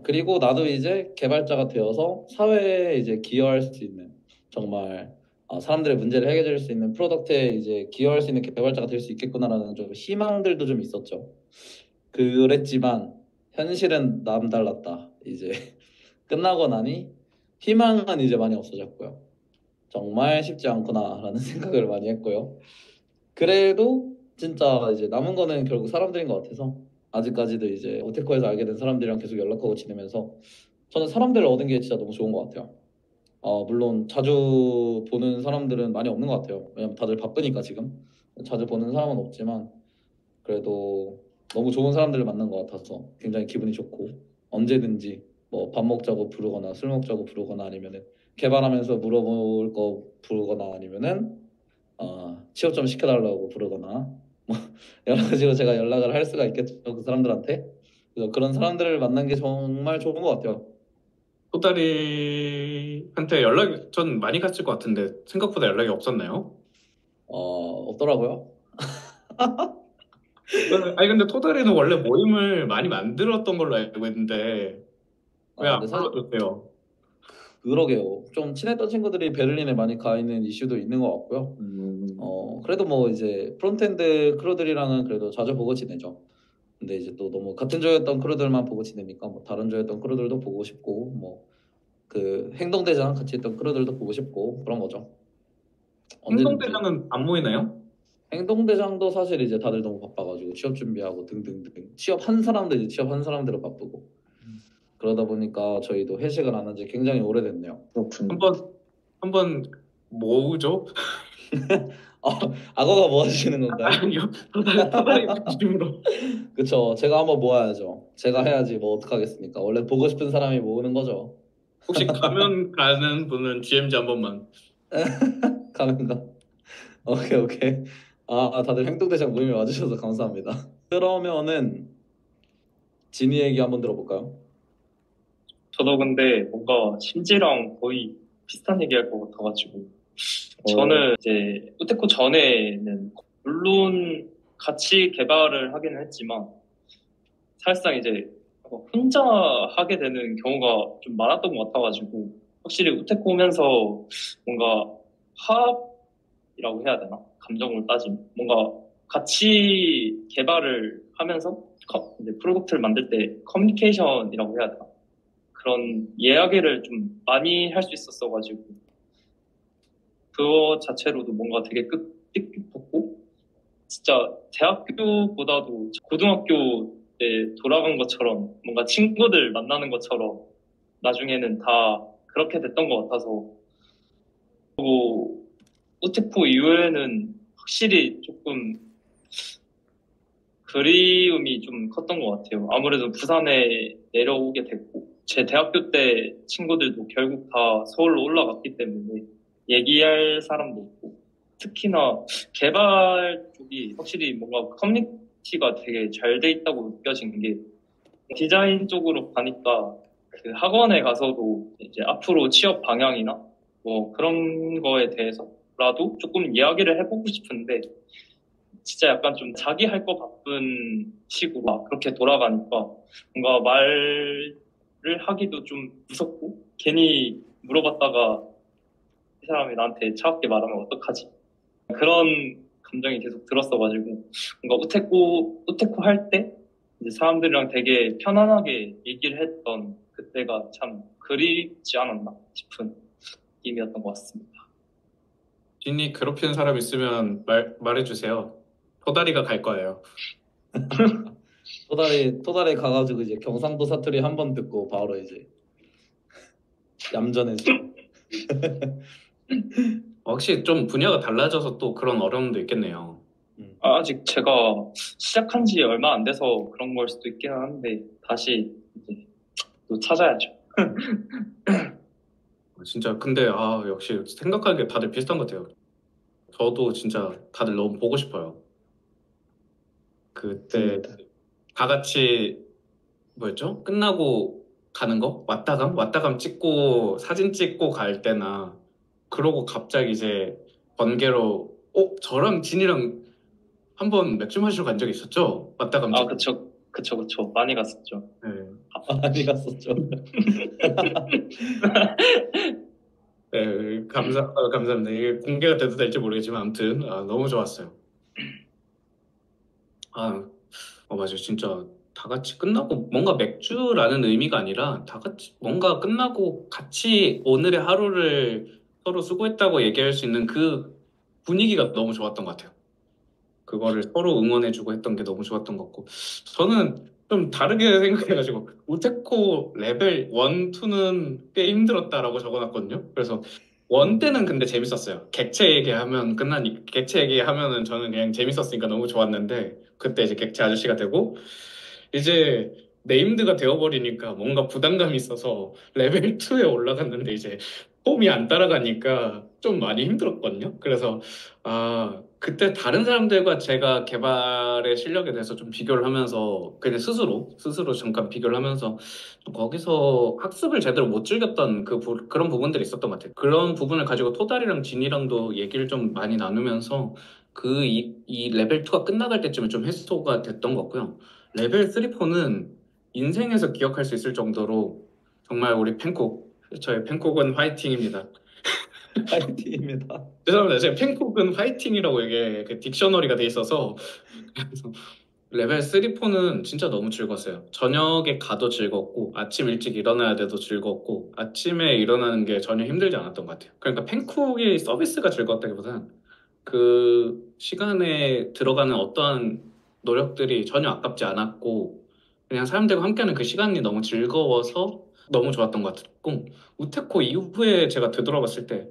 그리고 나도 이제 개발자가 되어서 사회에 이제 기여할 수 있는 정말 사람들의 문제를 해결해 줄 수 있는 프로덕트에 이제 기여할 수 있는 개발자가 될 수 있겠구나라는 좀 희망들도 좀 있었죠. 그랬지만 현실은 남달랐다. 이제 끝나고 나니 희망은 이제 많이 없어졌고요. 정말 쉽지 않구나라는 생각을 많이 했고요. 그래도 진짜 이제 남은 거는 결국 사람들인 것 같아서 아직까지도 이제 오테코에서 알게 된 사람들이랑 계속 연락하고 지내면서 저는 사람들을 얻은 게 진짜 너무 좋은 것 같아요. 물론 자주 보는 사람들은 많이 없는 것 같아요. 왜냐면 다들 바쁘니까 지금 자주 보는 사람은 없지만 그래도 너무 좋은 사람들을 만난 것 같아서 굉장히 기분이 좋고 언제든지 뭐 밥 먹자고 부르거나 술 먹자고 부르거나 아니면은 개발하면서 물어볼 거 부르거나 아니면은 취업 좀 시켜달라고 부르거나 뭐 여러 가지로 제가 연락을 할 수가 있겠죠 그 사람들한테. 그래서 그런 사람들을 만난 게 정말 좋은 것 같아요. 토다리한테 연락이 전 많이 갔을 것 같은데 생각보다 연락이 없었나요? 없더라고요. 아니 근데 토다리는 원래 모임을 많이 만들었던 걸로 알고 있는데 왜 안 근데 사실 불러줬대요? 그러게요. 좀 친했던 친구들이 베를린에 많이 가 있는 이슈도 있는 것 같고요. 그래도 뭐 이제 프론트엔드 크루들이랑은 그래도 자주 보고 지내죠. 근데 이제 또 너무 같은 조였던 크루들만 보고 지내니까 뭐 다른 조였던 크루들도 보고 싶고 뭐 그 행동대장 같이 했던 크루들도 보고 싶고 그런 거죠. 언제든지. 행동대장은 안 모이나요? 행동대장도 사실 이제 다들 너무 바빠가지고 취업 준비하고 등등등 취업한 사람도 이제 취업한 사람대로 바쁘고 그러다 보니까 저희도 회식을 안 한 지 굉장히 오래됐네요. 그렇군요. 한번 모으죠? 악어가 뭐 하시는 건가요? 아니요. 토다리 중심으로. 그쵸. 제가 한번 모아야죠. 제가 해야지 뭐 어떡하겠습니까. 원래 보고 싶은 사람이 모으는 거죠. 혹시 가면 가는 분은 GMG 한 번만. 가면가. 오케이 오케이. 다들 행동대장 모임에 와주셔서 감사합니다. 그러면은 진이 얘기 한번 들어볼까요? 저도 근데 뭔가 심지랑 거의 비슷한 얘기할 것 같아가지고 저는 이제 우테코 전에는 물론 같이 개발을 하기는 했지만 사실상 이제 혼자 하게 되는 경우가 좀 많았던 것 같아가지고 확실히 우테코 오면서 뭔가 화합이라고 해야 되나? 감정을 따지면 뭔가 같이 개발을 하면서 이제 프로덕트를 만들 때 커뮤니케이션이라고 해야 되나? 그런 이야기를 좀 많이 할 수 있었어가지고 그거 자체로도 뭔가 되게 뜻깊었고 진짜 대학교보다도 고등학교 때 돌아간 것처럼 뭔가 친구들 만나는 것처럼 나중에는 다 그렇게 됐던 것 같아서 그리고 우테코 이후에는 확실히 조금 그리움이 좀 컸던 것 같아요. 아무래도 부산에 내려오게 됐고 제 대학교 때 친구들도 결국 다 서울로 올라갔기 때문에 얘기할 사람도 없고 특히나 개발 쪽이 확실히 뭔가 커뮤니티가 되게 잘 돼 있다고 느껴진 게 디자인 쪽으로 가니까 그 학원에 가서도 이제 앞으로 취업 방향이나 뭐 그런 거에 대해서라도 조금 이야기를 해보고 싶은데 진짜 약간 좀 자기 할 거 바쁜 식으로 막 그렇게 돌아가니까 뭔가 말을 하기도 좀 무섭고 괜히 물어봤다가 이 사람이 나한테 차갑게 말하면 어떡하지? 그런 감정이 계속 들었어가지고 뭔가 우테코 할 때 이제 사람들이랑 되게 편안하게 얘기를 했던 그때가 참 그립지 않았나 싶은 느낌이었던 것 같습니다. 진이 괴롭히는 사람 있으면 말해주세요. 토다리가 갈 거예요. 토달에 가가지고 이제 경상도 사투리 한 번 듣고 바로 이제 얌전해지고. 확실히 좀 분야가 달라져서 또 그런 어려움도 있겠네요. 아직 제가 시작한 지 얼마 안 돼서 그런 걸 수도 있기는 한데 다시 이제 또 찾아야죠. 진짜 근데 역시 생각하는 게 다들 비슷한 것 같아요. 저도 진짜 다들 너무 보고 싶어요. 그때 다 같이 뭐였죠? 끝나고 가는 거? 왔다감 찍고 사진 찍고 갈 때나 그러고 갑자기 이제 번개로 저랑 진이랑 한번 맥주 마시러 간 적이 있었죠? 왔다감 찍고. 그쵸. 많이 갔었죠. 네. 많이 갔었죠. 네, 감사합니다. 이게 공개가 돼도 될지 모르겠지만 아무튼 너무 좋았어요. 맞아요. 진짜 다 같이 끝나고 뭔가 맥주라는 의미가 아니라 다 같이 뭔가 끝나고 같이 오늘의 하루를 서로 수고했다고 얘기할 수 있는 그 분위기가 너무 좋았던 것 같아요. 그거를 서로 응원해주고 했던 게 너무 좋았던 것 같고 저는 좀 다르게 생각해가지고 우테코 레벨 1, 2는 꽤 힘들었다라고 적어놨거든요. 그래서 원 때는 근데 재밌었어요. 객체 얘기하면 객체 얘기하면은 저는 그냥 재밌었으니까 너무 좋았는데, 그때 이제 객체 아저씨가 되고, 이제 네임드가 되어버리니까 뭔가 부담감이 있어서 레벨 2에 올라갔는데 이제 폼이 안 따라가니까 좀 많이 힘들었거든요. 그래서 그때 다른 사람들과 제가 개발의 실력에 대해서 좀 비교를 하면서 그냥 스스로 잠깐 비교를 하면서 좀 거기서 학습을 제대로 못 즐겼던 그런 부분들이 있었던 것 같아요. 그런 부분을 가지고 토달이랑 진이랑도 얘기를 좀 많이 나누면서 이 레벨 2가 끝나갈 때쯤에 좀 해소가 됐던 것 같고요. 레벨 3, 4는 인생에서 기억할 수 있을 정도로 정말 우리 팬콕, 저의 팬콕은 화이팅입니다. 파이팅입니다. 죄송합니다. 제 팬콕은 화이팅이라고 이게 그 딕셔너리가 돼 있어서 그래서 레벨 3, 4는 진짜 너무 즐거웠어요. 저녁에 가도 즐겁고 아침 일찍 일어나야 돼도 즐겁고 아침에 일어나는 게 전혀 힘들지 않았던 것 같아요. 그러니까 팬콕의 서비스가 즐거웠다기보다는 그 시간에 들어가는 어떠한 노력들이 전혀 아깝지 않았고 그냥 사람들과 함께하는 그 시간이 너무 즐거워서 너무 좋았던 것 같고 우테코 이후에 제가 되돌아봤을 때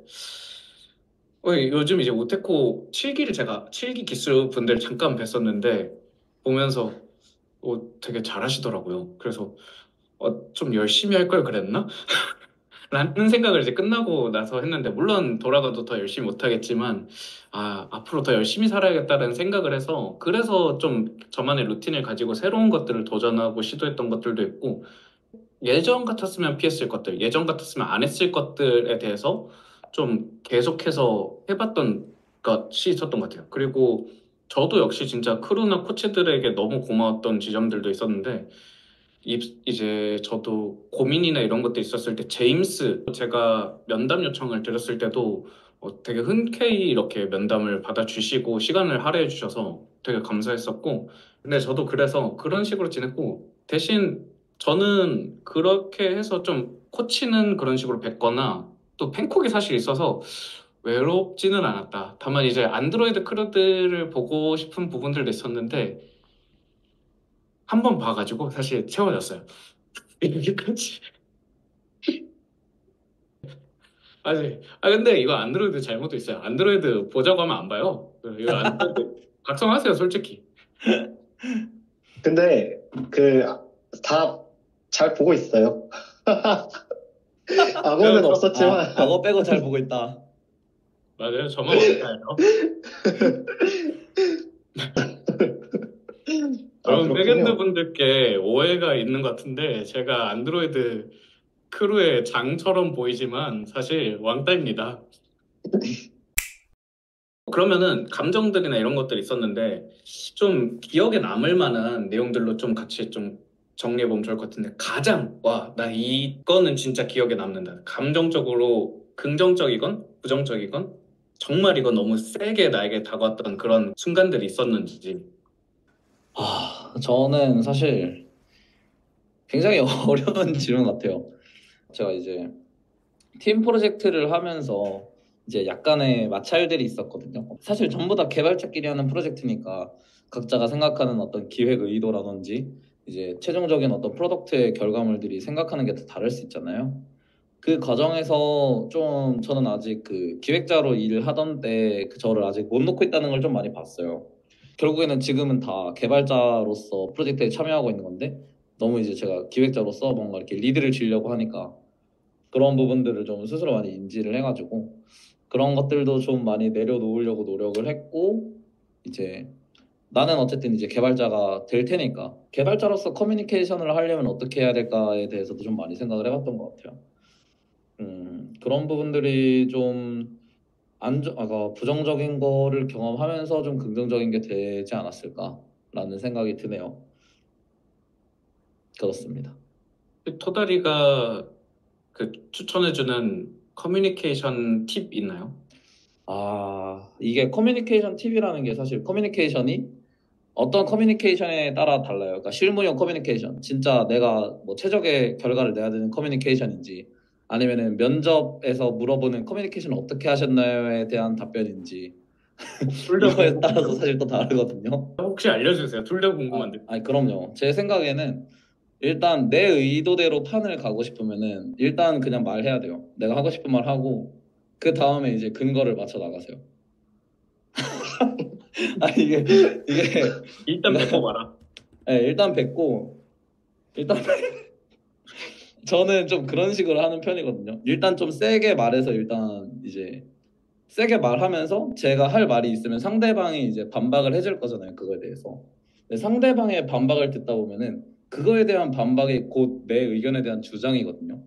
요즘 이제 우테코 7기 기수 분들 잠깐 뵀었는데 보면서 되게 잘하시더라고요. 그래서 좀 열심히 할 걸 그랬나? 라는 생각을 이제 끝나고 나서 했는데 물론 돌아가도 더 열심히 못하겠지만 앞으로 더 열심히 살아야겠다는 생각을 해서 그래서 좀 저만의 루틴을 가지고 새로운 것들을 도전하고 시도했던 것들도 있고 예전 같았으면 피했을 것들, 예전 같았으면 안 했을 것들에 대해서 좀 계속해서 해봤던 것이 있었던 것 같아요. 그리고 저도 역시 진짜 크루나 코치들에게 너무 고마웠던 지점들도 있었는데 이제 저도 고민이나 이런 것도 있었을 때 제임스 제가 면담 요청을 드렸을 때도 되게 흔쾌히 이렇게 면담을 받아주시고 시간을 할애해 주셔서 되게 감사했었고 근데 저도 그래서 그런 식으로 지냈고 대신 저는 그렇게 해서 좀 코치는 그런 식으로 뵙거나 또 팬콕이 사실 있어서 외롭지는 않았다. 다만 이제 안드로이드 크루들을 보고 싶은 부분들도 있었는데 한 번 봐가지고 사실 채워졌어요. 여기까지. 근데 이거 안드로이드 잘못도 있어요. 안드로이드 보자고 하면 안 봐요. 이거 안드로이드 각성하세요, 솔직히. 근데 그 다 잘 보고 있어요. 악어는 없었지만 악어 빼고 잘 보고 있다. 맞아요. 저만 왕따예요. 여러분, 백엔드 그렇군요. 분들께 오해가 있는 것 같은데 제가 안드로이드 크루의 장처럼 보이지만 사실 왕따입니다. 그러면은 감정들이나 이런 것들이 있었는데 좀 기억에 남을 만한 내용들로 좀 같이 좀 정리해보면 좋을 것 같은데 나 이거는 진짜 기억에 남는다. 감정적으로 긍정적이건 부정적이건 정말 이거 너무 세게 나에게 다가왔던 그런 순간들이 있었는지. 저는 사실 굉장히 어려운 질문 같아요. 제가 이제 팀 프로젝트를 하면서 이제 약간의 마찰들이 있었거든요. 사실 전부 다 개발자끼리 하는 프로젝트니까 각자가 생각하는 어떤 기획 의도라든지 이제 최종적인 어떤 프로덕트의 결과물들이 생각하는 게 다 다를 수 있잖아요. 그 과정에서 좀 저는 아직 그 기획자로 일을 하던 때 저를 아직 못 놓고 있다는 걸 좀 많이 봤어요. 결국에는 지금은 다 개발자로서 프로젝트에 참여하고 있는 건데 너무 이제 제가 기획자로서 뭔가 이렇게 리드를 지려고 하니까 그런 부분들을 좀 스스로 많이 인지를 해가지고 그런 것들도 좀 많이 내려놓으려고 노력을 했고 이제 나는 어쨌든 이제 개발자가 될 테니까 개발자로서 커뮤니케이션을 하려면 어떻게 해야 될까에 대해서도 좀 많이 생각을 해봤던 것 같아요. 그런 부분들이 좀 부정적인 거를 경험하면서 좀 긍정적인 게 되지 않았을까라는 생각이 드네요. 그렇습니다. 토다리가 추천해주는 커뮤니케이션 팁 있나요? 이게 커뮤니케이션 팁이라는 게 사실 커뮤니케이션이 어떤 커뮤니케이션에 따라 달라요. 그러니까 실무용 커뮤니케이션, 진짜 내가 뭐 최적의 결과를 내야 되는 커뮤니케이션인지 아니면은 면접에서 물어보는 커뮤니케이션 어떻게 하셨나요에 대한 답변인지 둘 다 이거에 따라서 궁금한데 사실 또 다르거든요. 혹시 알려주세요. 둘 다 궁금한데. 아니 그럼요. 제 생각에는 일단 내 의도대로 판을 가고 싶으면은 일단 그냥 말해야 돼요. 내가 하고 싶은 말 하고 그 다음에 이제 근거를 맞춰 나가세요. 아 이게 일단 뱉고 봐라. 네, 일단 뱉고 일단 저는 좀 그런 식으로 하는 편이거든요. 일단 좀 세게 말해서 일단 이제 세게 말하면서 제가 할 말이 있으면 상대방이 이제 반박을 해줄 거잖아요. 그거에 대해서. 근데 상대방의 반박을 듣다 보면은 그거에 대한 반박이 곧 내 의견에 대한 주장이거든요.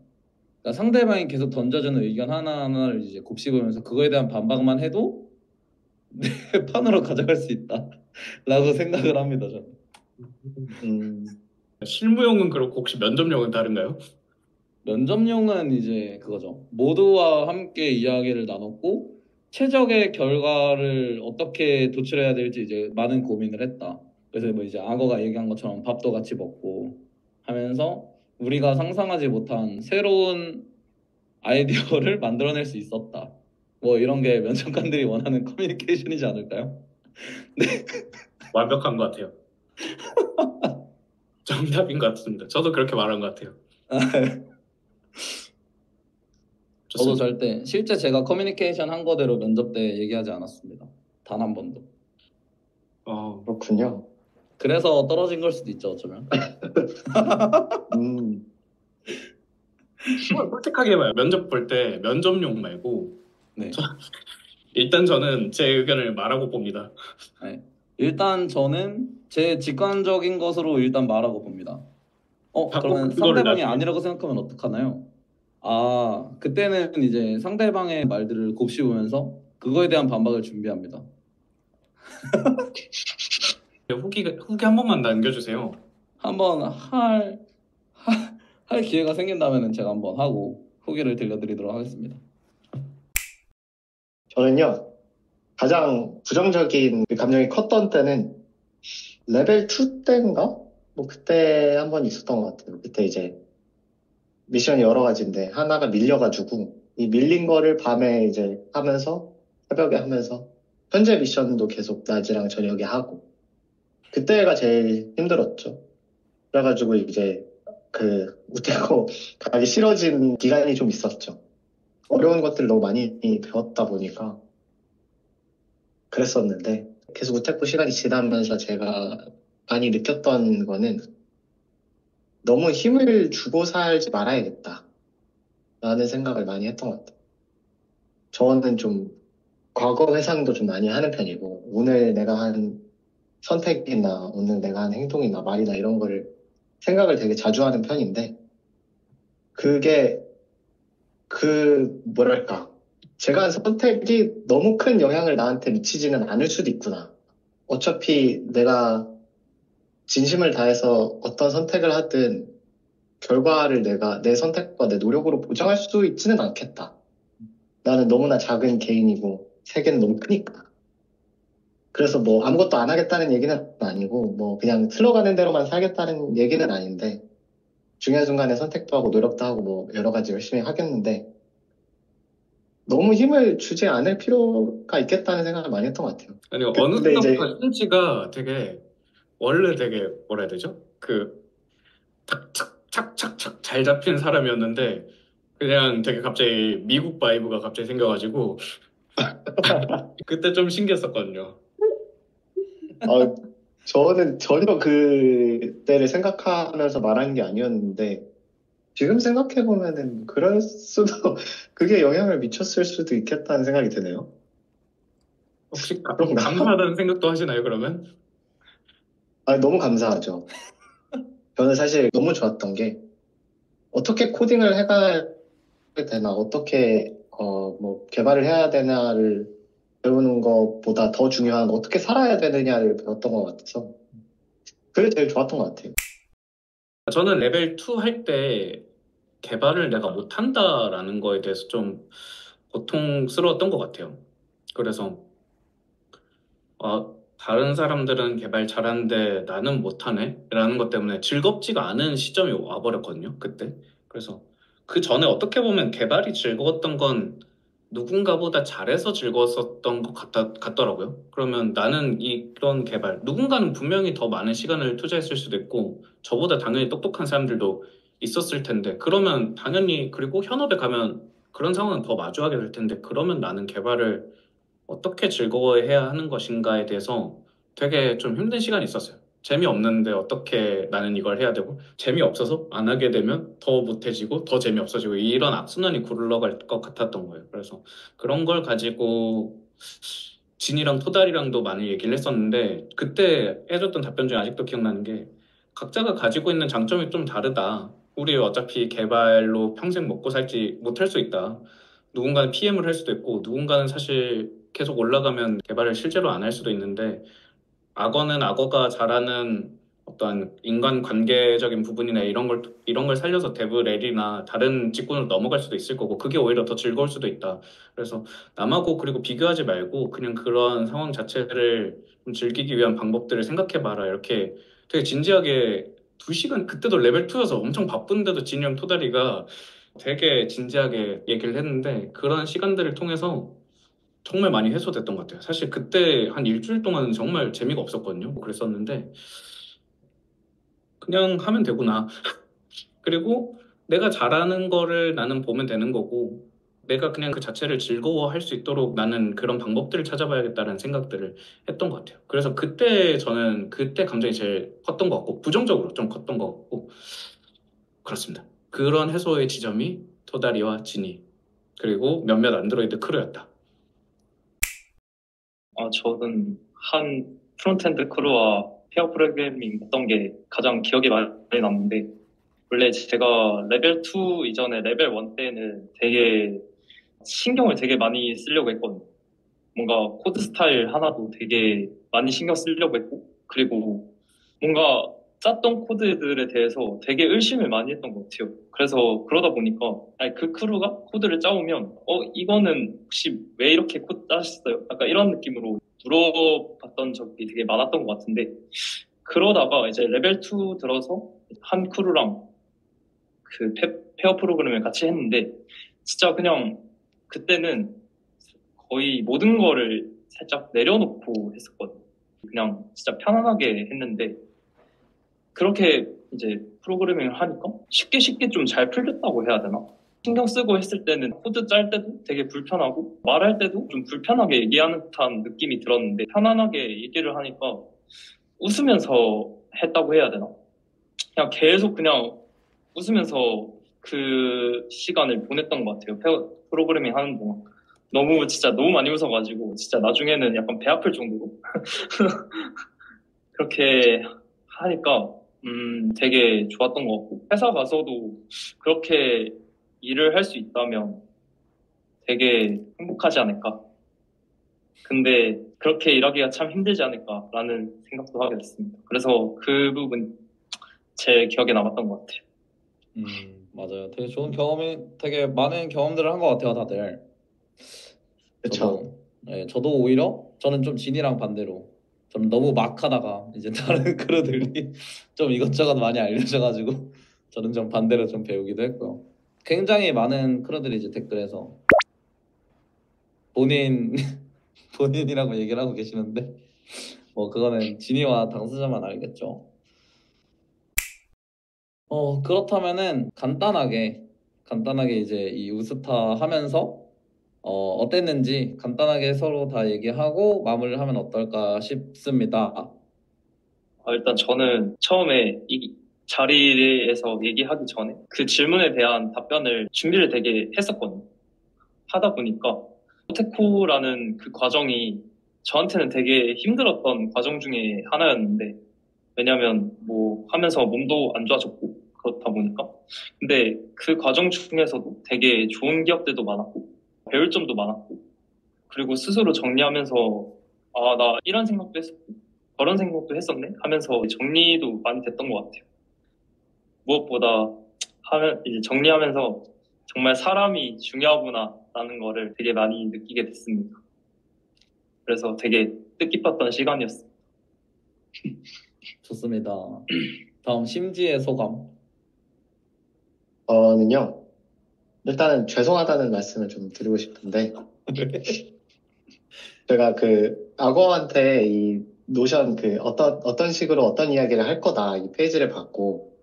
그러니까 상대방이 계속 던져주는 의견 하나하나를 이제 곱씹으면서 그거에 대한 반박만 해도 내 판으로 가져갈 수 있다라고 생각을 합니다. 저는. 음, 실무용은 그렇고 혹시 면접용은 다른가요? 면접용은 이제 그거죠. 모두와 함께 이야기를 나눴고 최적의 결과를 어떻게 도출해야 될지 이제 많은 고민을 했다. 그래서 뭐 이제 악어가 얘기한 것처럼 밥도 같이 먹고 하면서 우리가 상상하지 못한 새로운 아이디어를 만들어낼 수 있었다. 뭐 이런 게 면접관들이 원하는 커뮤니케이션이지 않을까요? 완벽한 것 같아요. 정답인 것 같습니다. 저도 그렇게 말한 것 같아요. 저도 좋습니다. 절대 실제 제가 커뮤니케이션 한 거대로 면접 때 얘기하지 않았습니다. 단 한 번도. 그렇군요. 그래서 떨어진 걸 수도 있죠, 어쩌면. 음, 정말 솔직하게 해봐요. 면접 볼 때 면접용 말고 네. 일단 저는 제 의견을 말하고 봅니다. 네. 일단 저는 제 직관적인 것으로 일단 말하고 봅니다. 그러면 그거를 상대방이 나중에 아니라고 생각하면 어떡하나요? 아, 그때는 이제 상대방의 말들을 곱씹으면서 그거에 대한 반박을 준비합니다. 후기 한 번만 남겨주세요. 한번 할 기회가 생긴다면 제가 한번 하고 후기를 들려드리도록 하겠습니다. 저는요, 가장 부정적인 감정이 컸던 때는 레벨 2 때인가? 뭐 그때 한 번 있었던 것 같아요. 그때 이제 미션이 여러 가지인데 하나가 밀려가지고 이 밀린 거를 밤에 이제 하면서 새벽에 하면서 현재 미션도 계속 낮이랑 저녁에 하고 그때가 제일 힘들었죠. 그래가지고 이제 그 우테코 가기 싫어진 기간이 좀 있었죠. 어려운 것들을 너무 많이 배웠다 보니까 그랬었는데 계속 우테코 시간이 지나면서 제가 많이 느꼈던 거는 너무 힘을 주고 살지 말아야겠다 라는 생각을 많이 했던 것 같아요. 저는 좀 과거 회상도 좀 많이 하는 편이고 오늘 내가 한 선택이나 오늘 내가 한 행동이나 말이나 이런 거를 생각을 되게 자주 하는 편인데 그게 뭐랄까 제가 한 선택이 너무 큰 영향을 나한테 미치지는 않을 수도 있구나. 어차피 내가 진심을 다해서 어떤 선택을 하든 결과를 내가 내 선택과 내 노력으로 보장할 수 있지는 않겠다. 나는 너무나 작은 개인이고 세계는 너무 크니까. 그래서 뭐 아무것도 안 하겠다는 얘기는 아니고 뭐 그냥 흘러가는 대로만 살겠다는 얘기는 아닌데 중요한 순간에 선택도 하고 노력도 하고 뭐 여러 가지 열심히 하겠는데 너무 힘을 주지 않을 필요가 있겠다는 생각을 많이 했던 것 같아요. 아니 어느 근데 이제 순간부터 신지가 되게 원래 되게 뭐라 해야 되죠? 착착착착착 잘 잡힌 사람이었는데 그냥 되게 갑자기 미국 바이브가 갑자기 생겨가지고 그때 좀 신기했었거든요. 어, 저는 전혀 그때를 생각하면서 말한 게 아니었는데 지금 생각해보면은 그럴 수도 그게 영향을 미쳤을 수도 있겠다는 생각이 드네요. 혹시 그런가? 감사하다는 생각도 하시나요, 그러면? 너무 감사하죠. 저는 사실 너무 좋았던 게 어떻게 코딩을 해가야 되나, 어떻게 뭐 개발을 해야 되나를 배우는 것보다 더 중요한 어떻게 살아야 되느냐를 배웠던 것 같아서 그게 제일 좋았던 것 같아요. 저는 레벨 2 할 때 개발을 내가 못한다라는 거에 대해서 좀 고통스러웠던 것 같아요. 그래서 다른 사람들은 개발 잘하는데 나는 못하네? 라는 것 때문에 즐겁지가 않은 시점이 와버렸거든요, 그때. 그래서 그 전에 어떻게 보면 개발이 즐거웠던 건 누군가보다 잘해서 즐거웠었던 것 같더라고요. 그러면 나는 이런 개발, 누군가는 분명히 더 많은 시간을 투자했을 수도 있고, 저보다 당연히 똑똑한 사람들도 있었을 텐데, 그러면 당연히, 그리고 현업에 가면 그런 상황은 더 마주하게 될 텐데 그러면 나는 개발을 어떻게 즐거워해야 하는 것인가에 대해서 되게 좀 힘든 시간이 있었어요. 재미없는데 어떻게 나는 이걸 해야 되고 재미없어서 안 하게 되면 더 못해지고 더 재미없어지고 이런 악순환이 굴러갈 것 같았던 거예요. 그래서 그런 걸 가지고 진이랑 토달이랑도 많이 얘기를 했었는데 그때 해줬던 답변 중에 아직도 기억나는 게 각자가 가지고 있는 장점이 좀 다르다. 우리 어차피 개발로 평생 먹고 살지 못할 수 있다. 누군가는 PM을 할 수도 있고 누군가는 사실 계속 올라가면 개발을 실제로 안 할 수도 있는데 악어는 악어가 잘하는 어떤 인간 관계적인 부분이나 이런 걸 살려서 데브렐이나 다른 직군으로 넘어갈 수도 있을 거고 그게 오히려 더 즐거울 수도 있다. 그래서 남하고 그리고 비교하지 말고 그냥 그런 상황 자체를 좀 즐기기 위한 방법들을 생각해 봐라. 이렇게 되게 진지하게 2시간 그때도 레벨 2여서 엄청 바쁜데도 진영 토다리가 되게 진지하게 얘기를 했는데 그런 시간들을 통해서 정말 많이 해소됐던 것 같아요. 사실 그때 한 일주일 동안은 정말 재미가 없었거든요. 그랬었는데 그냥 하면 되구나. 그리고 내가 잘하는 거를 나는 보면 되는 거고 내가 그냥 그 자체를 즐거워할 수 있도록 나는 그런 방법들을 찾아봐야겠다는 생각들을 했던 것 같아요. 그래서 그때 저는 그때 감정이 제일 컸던 것 같고 부정적으로 좀 컸던 것 같고 그렇습니다. 그런 해소의 지점이 토다리와 지니 그리고 몇몇 안드로이드 크루였다. 저는 한 프론트엔드 크루와 페어 프로그래밍 했던 게 가장 기억에 많이 남는데, 원래 제가 레벨 2 이전에 레벨 1 때는 되게 신경을 되게 많이 쓰려고 했거든요. 뭔가 코드 스타일 하나도 되게 많이 신경 쓰려고 했고, 그리고 뭔가 짰던 코드들에 대해서 되게 의심을 많이 했던 것 같아요. 그래서 그러다 보니까 아니, 그 크루가 코드를 짜오면 이거는 혹시 왜 이렇게 코드 짜셨어요? 약간 이런 느낌으로 물어봤던 적이 되게 많았던 것 같은데, 그러다가 이제 레벨 2 들어서 한 크루랑 그 페어 프로그램을 같이 했는데 진짜 그냥 그때는 거의 모든 거를 살짝 내려놓고 했었거든요. 그냥 진짜 편안하게 했는데 그렇게 이제 프로그래밍을 하니까 쉽게 쉽게 좀 잘 풀렸다고 해야 되나? 신경 쓰고 했을 때는 코드 짤 때도 되게 불편하고 말할 때도 좀 불편하게 얘기하는 듯한 느낌이 들었는데 편안하게 얘기를 하니까 웃으면서 했다고 해야 되나? 그냥 계속 그냥 웃으면서 그 시간을 보냈던 것 같아요. 프로그래밍 하는 동안. 진짜 너무 많이 웃어가지고, 진짜 나중에는 약간 배 아플 정도로. 그렇게 하니까, 되게 좋았던 것 같고, 회사 가서도 그렇게 일을 할 수 있다면 되게 행복하지 않을까. 근데 그렇게 일하기가 참 힘들지 않을까라는 생각도 하게 됐습니다. 그래서 그 부분 제일 기억에 남았던 것 같아요. 맞아요. 되게 좋은 경험이, 되게 많은 경험들을 한 것 같아요, 다들. 그쵸. 저도 오히려 저는 좀 진이랑 반대로 저는 너무 막 하다가 이제 다른 크루들이 좀 이것저것 많이 알려줘가지고 저는 좀 반대로 좀 배우기도 했고요. 굉장히 많은 크루들이 이제 댓글에서 본인 본인이라고 얘기를 하고 계시는데 뭐 그거는 진이와 당사자만 알겠죠. 그렇다면은 간단하게 이제 이 우스타 하면서 어땠는지 간단하게 서로 다 얘기하고 마무리를 하면 어떨까 싶습니다. 일단 저는 처음에 이 자리에서 얘기하기 전에 그 질문에 대한 답변을 준비를 되게 했었거든요. 하다 보니까 테코라는 그 과정이 저한테는 되게 힘들었던 과정 중에 하나였는데, 왜냐면 뭐 하면서 몸도 안 좋아졌고 그렇다 보니까. 근데 그 과정 중에서도 되게 좋은 기억들도 많았고 배울 점도 많았고, 그리고 스스로 정리하면서 나 이런 생각도 했었고 저런 생각도 했었네 하면서 정리도 많이 됐던 것 같아요. 무엇보다 이제 정리하면서 정말 사람이 중요하구나라는 거를 되게 많이 느끼게 됐습니다. 그래서 되게 뜻깊었던 시간이었어요. 좋습니다. 다음 심지의 소감. 저는요, 일단은 죄송하다는 말씀을 좀 드리고 싶은데, 제가 그 악어한테 이 노션 그 어떤 식으로 어떤 이야기를 할 거다 이 페이지를 받고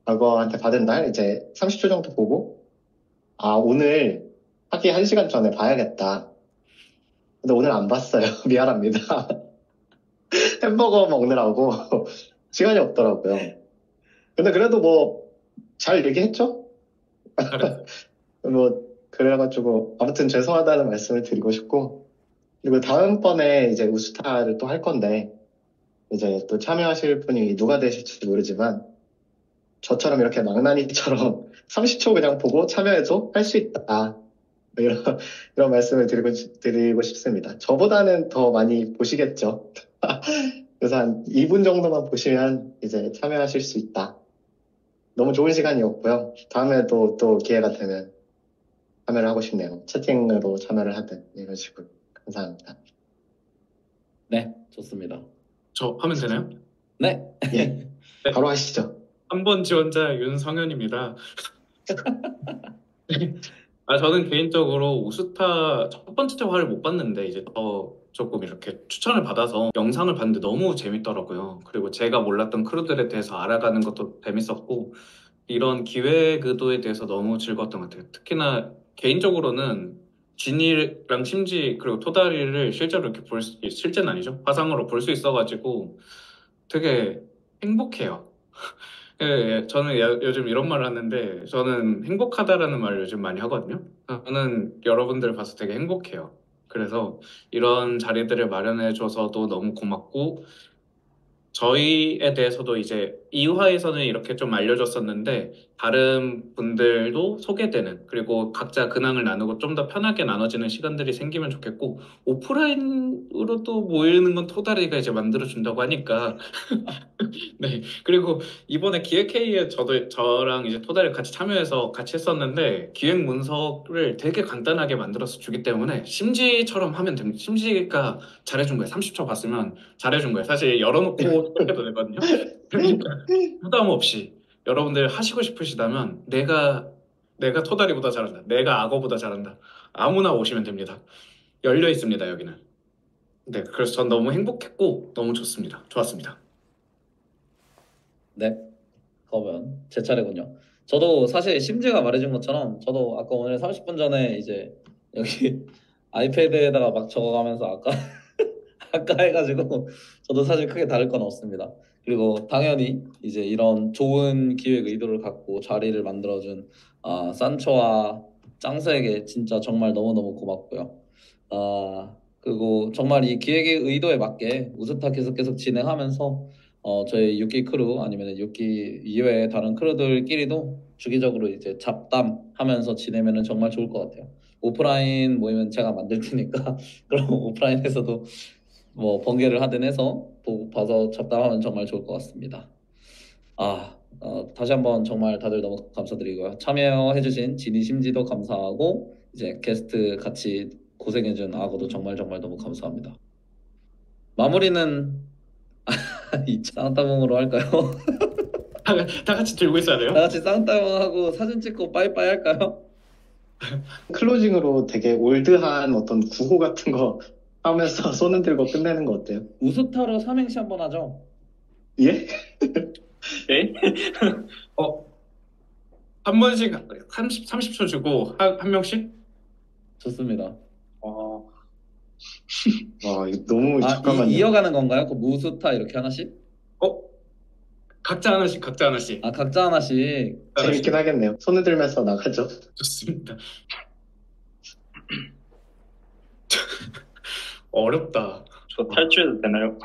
악어한테 받은 날 이제 30초 정도 보고 오늘 하기 1시간 전에 봐야겠다. 근데 오늘 안 봤어요. 미안합니다. 햄버거 먹느라고 시간이 없더라고요. 근데 그래도 뭐 잘 얘기했죠? 잘했어요. 뭐 그래가지고 아무튼 죄송하다는 말씀을 드리고 싶고, 그리고 다음번에 이제 우스타를 또 할 건데 이제 또 참여하실 분이 누가 되실지 모르지만 저처럼 이렇게 망나니처럼 30초 그냥 보고 참여해도 할 수 있다. 이런 말씀을 드리고 싶습니다. 저보다는 더 많이 보시겠죠. 그래서 한 2분 정도만 보시면 이제 참여하실 수 있다. 너무 좋은 시간이었고요. 다음에도 또 기회가 되면 참여를 하고 싶네요. 채팅으로 참여를 하든 이런 식으로. 감사합니다. 네, 좋습니다. 저 하면 되나요? 네, 예, 바로 하시죠. 3번 지원자 윤성현입니다. 저는 개인적으로 우스타 첫 번째 화를 못 봤는데 이제 조금 이렇게 추천을 받아서 영상을 봤는데 너무 재밌더라고요. 그리고 제가 몰랐던 크루들에 대해서 알아가는 것도 재밌었고, 이런 기획 의도에 대해서 너무 즐거웠던 것 같아요. 특히나 개인적으로는 진이랑 심지 그리고 토다리를 실제로 이렇게 실제는 아니죠. 화상으로 볼 수 있어가지고 되게 행복해요. 예, 저는 요즘 이런 말을 하는데 저는 행복하다라는 말을 요즘 많이 하거든요. 저는 여러분들 봐서 되게 행복해요. 그래서 이런 자리들을 마련해줘서도 너무 고맙고, 저희에 대해서도 이제 2화에서는 이렇게 좀 알려줬었는데 다른 분들도 소개되는, 그리고 각자 근황을 나누고 좀 더 편하게 나눠지는 시간들이 생기면 좋겠고, 오프라인으로 또 모이는 건 토다리가 이제 만들어준다고 하니까 네. 그리고 이번에 기획회의에 저랑 이제 토다리 같이 참여해서 같이 했었는데 기획 문서를 되게 간단하게 만들어서 주기 때문에 심지처럼 하면 됩니다. 심지가 잘해준 거예요. 30초 봤으면 잘해준 거예요. 사실 열어놓고 해도 되거든요. 그러니까 부담 없이 여러분들 하시고 싶으시다면 내가 토다리보다 잘한다. 내가 악어보다 잘한다. 아무나 오시면 됩니다. 열려 있습니다, 여기는. 네, 그래서 전 너무 행복했고 너무 좋습니다. 좋았습니다. 네. 그러면 제 차례군요. 저도 사실 심지가 말해준 것처럼 저도 아까 오늘 30분 전에 이제 여기 아이패드에다가 막 적어가면서 아까 아까 해가지고 저도 사실 크게 다를 건 없습니다. 그리고 당연히 이제 이런 좋은 기획 의도를 갖고 자리를 만들어준 산초와 짱스에게 진짜 정말 너무너무 고맙고요. 그리고 정말 이 기획의 의도에 맞게 우스타 계속 진행하면서 저희 6기 크루 아니면 6기 이외의 다른 크루들끼리도 주기적으로 이제 잡담하면서 지내면은 정말 좋을 것 같아요. 오프라인 모이면 제가 만들 테니까 그럼 오프라인에서도 뭐 번개를 하든 해서 보고 봐서 잡담하면 정말 좋을 것 같습니다. 다시 한번 정말 다들 너무 감사드리고요. 참여해주신 지니 심지도 감사하고 이제 게스트 같이 고생해준 악어도 정말 너무 감사합니다. 마무리는 이 쌍따봉으로 할까요? 다 같이 들고 있어야 돼요? 다 같이 쌍따봉하고 사진 찍고 빠이빠이 할까요? 클로징으로 되게 올드한 어떤 구호 같은 거 하면서 손 흔들고 끝내는 거 어때요? 우스타로 삼행시 한번 하죠. 예? 네? 한 번씩 30초 주고 한 명씩? 좋습니다. 이거 너무 잠깐만요. 이어가는 건가요? 그 무스타 이렇게 하나씩? 각자 하나씩. 각자 하나씩. 재밌긴 하겠네요. 손 흔들면서 나가죠. 좋습니다. 어렵다. 저 탈주해도 되나요?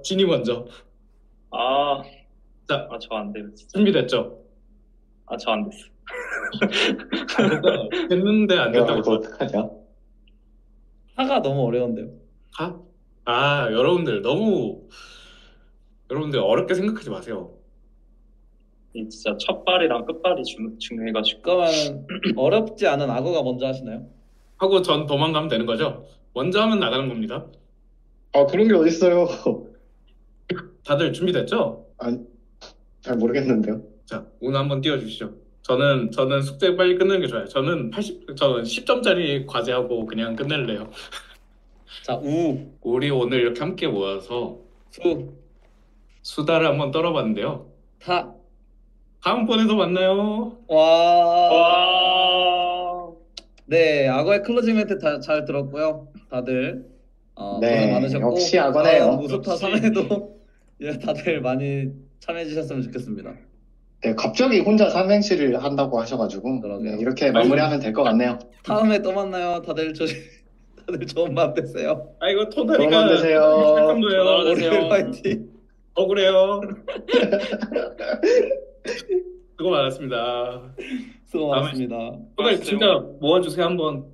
진이 먼저. 자, 저 안 돼요, 진짜. 준비됐죠? 저 안 됐어. 됐는데 안 이거 됐다고. 어떡하냐? 하가 너무 어려운데요. 여러분들 어렵게 생각하지 마세요. 진짜 첫 발이랑 끝발이 중요해가지고. 그러면 어렵지 않은 악어가 먼저 하시나요? 하고 전 도망가면 되는 거죠? 먼저 하면 나가는 겁니다. 그런 게 어딨어요. 다들 준비됐죠? 잘 모르겠는데요. 자, 오늘 한번 띄워주시죠. 저는 숙제 빨리 끝내는 게 좋아요. 저는 10점짜리 과제하고 그냥 끝낼래요. 자, 우리 오늘 이렇게 함께 모여서 수, 수다를 한번 떨어봤는데요. 타, 다음번에도 만나요. 와. 와. 네, 악어의 클로징 멘트 잘 들었고요. 다들 고생 네, 많으셨고 역시 악어네요. 다음 무스타 역시. 3회도 예, 다들 많이 참여해 주셨으면 좋겠습니다. 네, 갑자기 혼자 삼행시를 한다고 하셔가지고 그러게요. 네, 이렇게 마무리하면 될 것 같네요. 다음에 또 만나요. 다들 좋은 밤 되세요. 아 이거 좋은 토다리가 밤 되세요. 시작한 좋은 밤 거예요. 되세요. 월요일 화이팅. 억울해요. 수고 많았습니다. 수고 많았습니다. 토다리 진짜 모아주세요 한번.